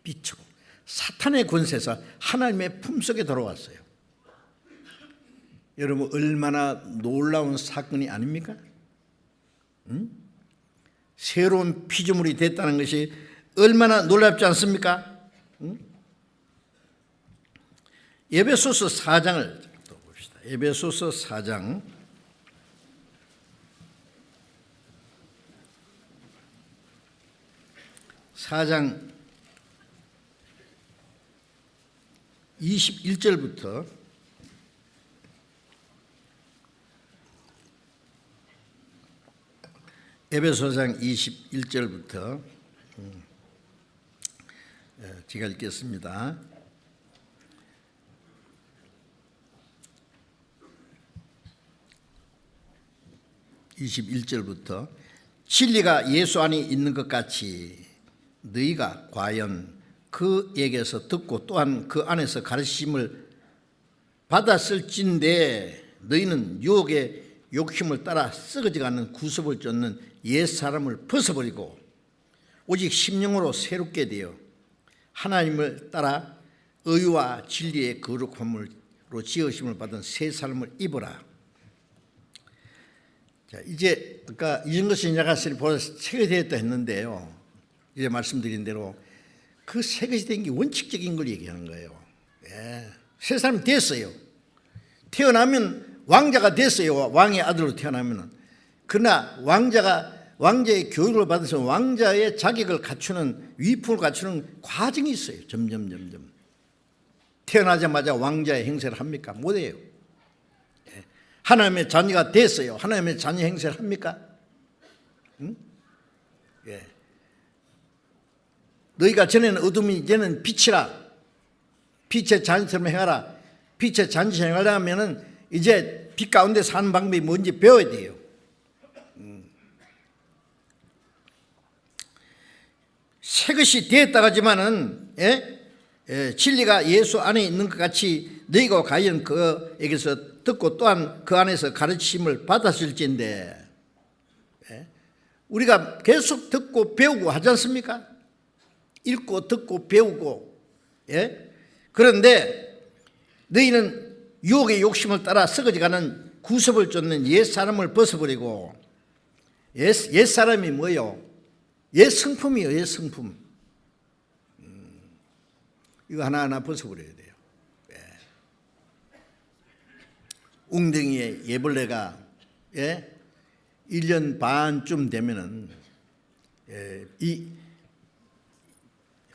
빛으로 사탄의 권세에서 하나님의 품속에 들어왔어요. 여러분 얼마나 놀라운 사건이 아닙니까? 새로운 피조물이 됐다는 것이 얼마나 놀랍지 않습니까? 에베소서 4장을 또 봅시다. 에베소서 4장 21절부터 에베소서 21절부터 제가 읽겠습니다. (21절부터) 진리가 예수 안에 있는 것 같이 너희가 과연 그에게서 듣고 또한 그 안에서 가르침을 받았을진데 너희는 유혹의 욕심을 따라 썩어져가는 구습을 쫓는 옛사람을 벗어버리고 오직 심령으로 새롭게 되어 하나님을 따라 의와 진리의 거룩함으로 지으심을 받은 새 삶을 입어라. 자, 이제 아까 이전 것이 나갔으니 벌써 체계되었다 했는데요. 이제 말씀드린 대로 그 새 것이 된 게 원칙적인 걸 얘기하는 거예요. 예. 새 사람이 됐어요. 태어나면 왕자가 됐어요. 왕의 아들로 태어나면. 그러나 왕자의 교육을 받아서 왕자의 자격을 갖추는, 위풍을 갖추는 과정이 있어요. 점점. 태어나자마자 왕자의 행세를 합니까? 못해요. 예. 하나님의 자녀가 됐어요. 하나님의 자녀 행세를 합니까? 응? 예. 너희가 전에는 어둠이 이제는 빛이라. 빛의 자녀처럼 행하라. 빛의 자녀처럼 행하려면 이제 빛 가운데 사는 방법이 뭔지 배워야 돼요. 새 것이 되었다고 하지만은 진리가 예수 안에 있는 것 같이 너희가 과연 그에게서 듣고 또한 그 안에서 가르침을 받았을진데, 우리가 계속 듣고 배우고 하지 않습니까? 읽고 듣고 배우고. 그런데 너희는 유혹의 욕심을 따라 썩어져가는 구습을 쫓는 옛사람을 벗어버리고, 옛사람이 뭐예요? 옛성품이에요. 옛성품. 이거 하나하나 벗어버려야 돼요. 웅덩이에 예벌레가 1년 반쯤 되면은 이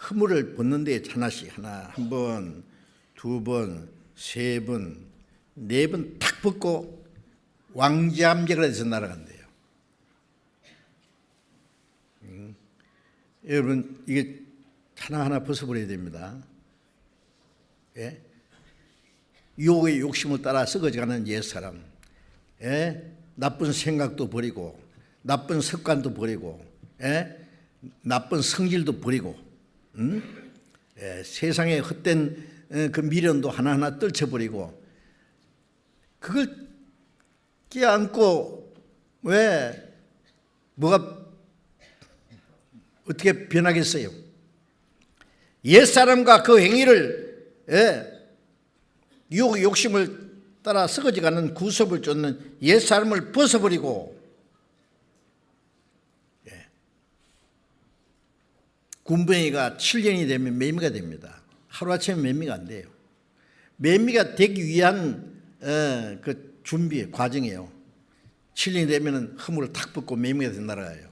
허물을 벗는 데 하나씩, 한 번, 두 번, 세 번, 네 번 탁 벗고 왕잠재가 돼서 날아간대요. 여러분, 이게 하나하나 벗어버려야 됩니다. 유혹의 욕심을 따라 썩어져가는 옛사람, 나쁜 생각도 버리고, 나쁜 습관도 버리고, 나쁜 성질도 버리고, 세상에 헛된 그 미련도 하나하나 떨쳐버리고, 그걸 끼안고 뭐가 어떻게 변하겠어요? 옛사람과 그 행위를, 유혹의 욕심을 따라 썩어져가는 구습을 쫓는 옛사람을 벗어버리고, 군뱅이가 7년이 되면 매미가 됩니다. 하루아침에 매미가 안 돼요. 매미가 되기 위한 그 준비 과정이에요. 7년이 되면 허물을 탁 벗고 매미가 돼서 날아가요.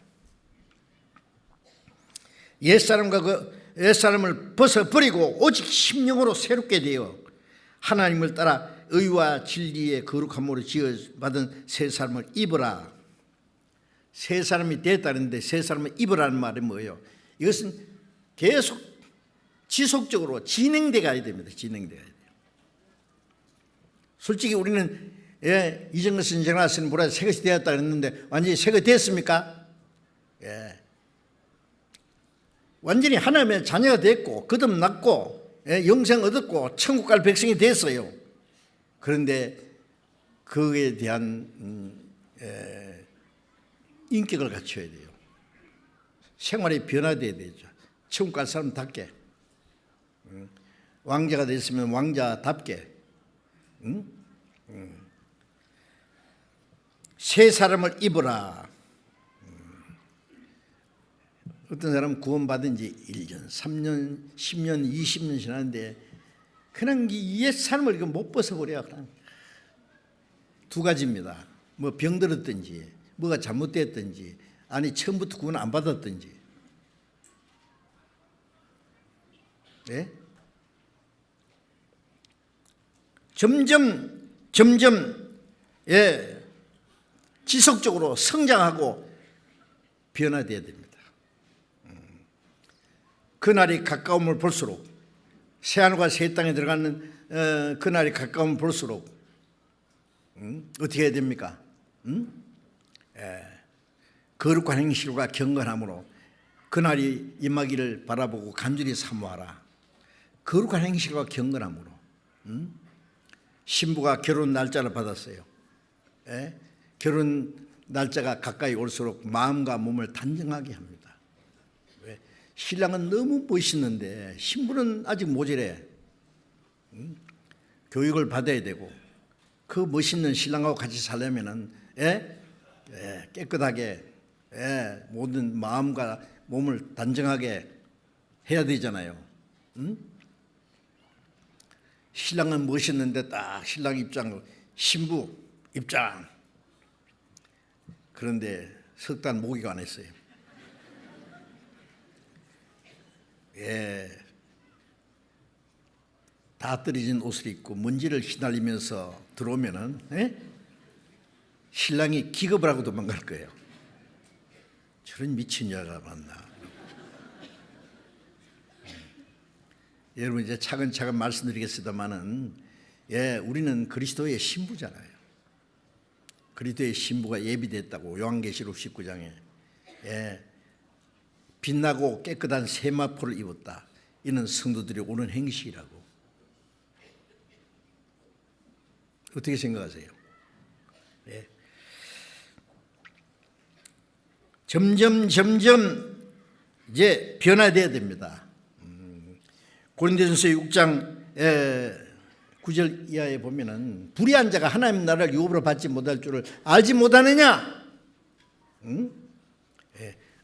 옛사람과 그 옛사람을 벗어버리고 오직 심령으로 새롭게 되어 하나님을 따라 의와 진리의 거룩함으로 지어받은 새 사람을 입어라. 새 사람이 됐다는데 새 사람을 입으라는 말이 뭐예요? 이것은 계속 지속적으로 진행돼 가야 됩니다. 진행돼야 돼요. 솔직히 우리는 이정근 선생님 쓰는 보라 새 것이 되었다 그랬는데 완전히 새 것이 됐습니까? 완전히 하나님의 자녀가 됐고 거듭났고 영생 얻었고 천국 갈 백성이 됐어요. 그런데 그에 대한 인격을 갖춰야 돼요. 생활이 변화돼야 되죠. 천국 갈 사람답게, 왕자가 됐으면 왕자답게, 새 사람을 입어라. 어떤 사람은 구원받은 지 1년, 3년, 10년, 20년 지났는데 그냥 이 옛 사람을 못 벗어버려. 그냥 두 가지입니다. 뭐 병들었든지 뭐가 잘못됐든지 아니 처음부터 구원 안 받았든지. 점점 지속적으로 성장하고 변화돼야 됩니다. 그날이 가까움을 볼수록 새하늘과 새 땅에 들어가는 그날이 가까움을 볼수록 어떻게 해야 됩니까? 거룩한 행실과 경건함으로 그날이 임하기를 바라보고 간절히 사모하라. 거룩한 행실과 경건함으로. 신부가 결혼 날짜를 받았어요. 결혼 날짜가 가까이 올수록 마음과 몸을 단정하게 합니다. 왜? 신랑은 너무 멋있는데 신부는 아직 모자래. 교육을 받아야 되고 그 멋있는 신랑하고 같이 살려면은 깨끗하게 모든 마음과 몸을 단정하게 해야 되잖아요. 응? 신랑은 멋있는데 딱 신랑 입장, 신부 입장. 그런데 석 달 목욕 안 했어요. 예, 다 떨어진 옷을 입고 먼지를 휘날리면서 들어오면은 신랑이 기겁을 하고 도망갈 거예요. 저런 미친 여자가 만나. 여러분 이제 차근차근 말씀드리겠습니다만은, 우리는 그리스도의 신부잖아요. 그리스도의 신부가 예비됐다고 요한계시록 19장에 빛나고 깨끗한 세마포를 입었다. 이는 성도들이 오는 행식이라고. 어떻게 생각하세요? 점점 이제 변화되어야 됩니다. 고린도전서 6장 9절 이하에 보면은 불의한 자가 하나님 나라를 유업으로 받지 못할 줄을 알지 못하느냐?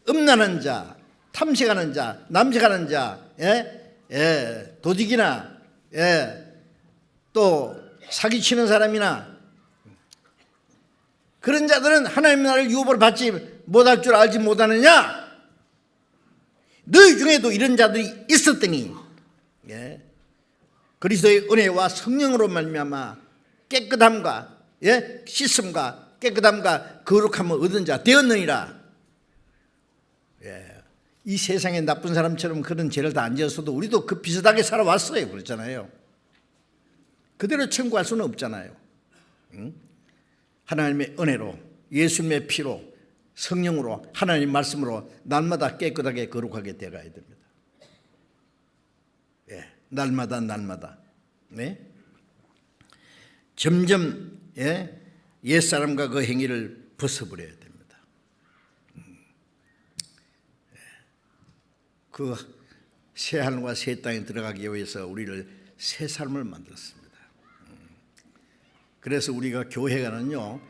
음란한 자, 탐색하는 자, 남색하는 자, 도둑이나 또 사기치는 사람이나 그런 자들은 하나님 나라를 유업으로 받지 못할 줄 알지 못하느냐? 너희 중에도 이런 자들이 있었더니 그리스도의 은혜와 성령으로 말미암아 깨끗함과 씻음과 깨끗함과 거룩함을 얻은 자 되었느니라. 이 세상에 나쁜 사람처럼 그런 죄를 다 안 지었어도 우리도 그 비슷하게 살아왔어요. 그렇잖아요. 그대로 청구할 수는 없잖아요. 하나님의 은혜로, 예수님의 피로, 성령으로, 하나님 말씀으로 날마다 깨끗하게 거룩하게 되어가야 됩니다. 날마다. 점점 옛사람과 그 행위를 벗어버려야 됩니다. 그 새 하늘과 새 땅에 들어가기 위해서 우리를 새 삶을 만들었습니다. 그래서 우리가 교회가는요,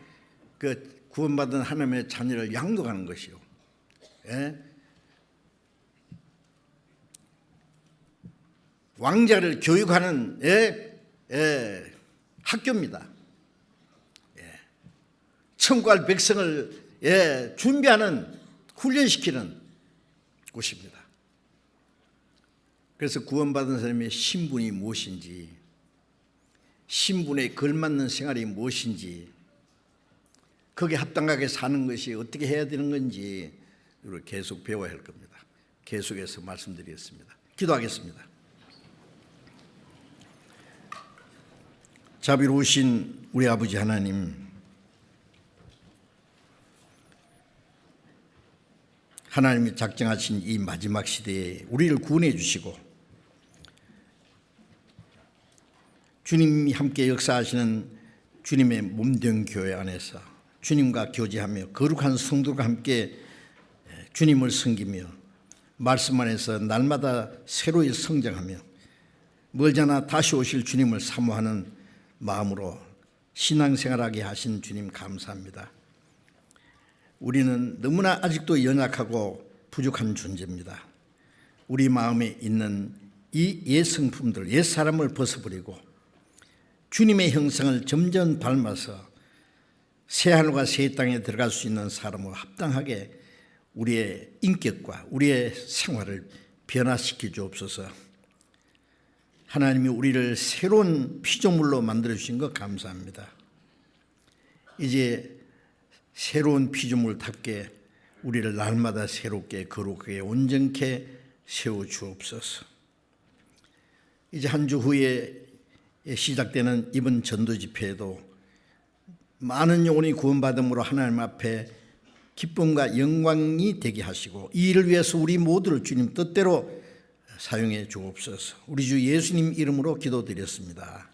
그 구원받은 하나님의 자녀를 양육하는 것이요, 왕자를 교육하는 학교입니다. 천국할 백성을 준비하는, 훈련시키는 곳입니다. 그래서 구원받은 사람의 신분이 무엇인지, 신분에 걸맞는 생활이 무엇인지, 거기에 합당하게 사는 것이 어떻게 해야 되는 건지 이걸 계속 배워야 할 겁니다. 계속해서 말씀드리겠습니다. 기도하겠습니다. 자비로우신 우리 아버지 하나님, 하나님이 작정하신 이 마지막 시대에 우리를 구원해 주시고 주님이 함께 역사하시는 주님의 몸된 교회 안에서 주님과 교제하며 거룩한 성도가 함께 주님을 섬기며 말씀 안에서 날마다 새로이 성장하며 멀잖아 다시 오실 주님을 사모하는 마음으로 신앙생활하게 하신 주님 감사합니다. 우리는 너무나 아직도 연약하고 부족한 존재입니다. 우리 마음에 있는 이 옛 성품들, 옛 사람을 벗어버리고 주님의 형상을 점점 닮아서 새하늘과 새 땅에 들어갈 수 있는 사람으로 합당하게 우리의 인격과 우리의 생활을 변화시켜 주옵소서. 하나님이 우리를 새로운 피조물로 만들어 주신 것 감사합니다. 이제 새로운 피조물답게 우리를 날마다 새롭게 거룩하게 온전케 세워 주옵소서. 이제 한 주 후에 시작되는 이번 전도 집회에도 많은 영혼이 구원받음으로 하나님 앞에 기쁨과 영광이 되게 하시고 이 일을 위해서 우리 모두를 주님 뜻대로 사용해 주옵소서. 우리 주 예수님 이름으로 기도드렸습니다.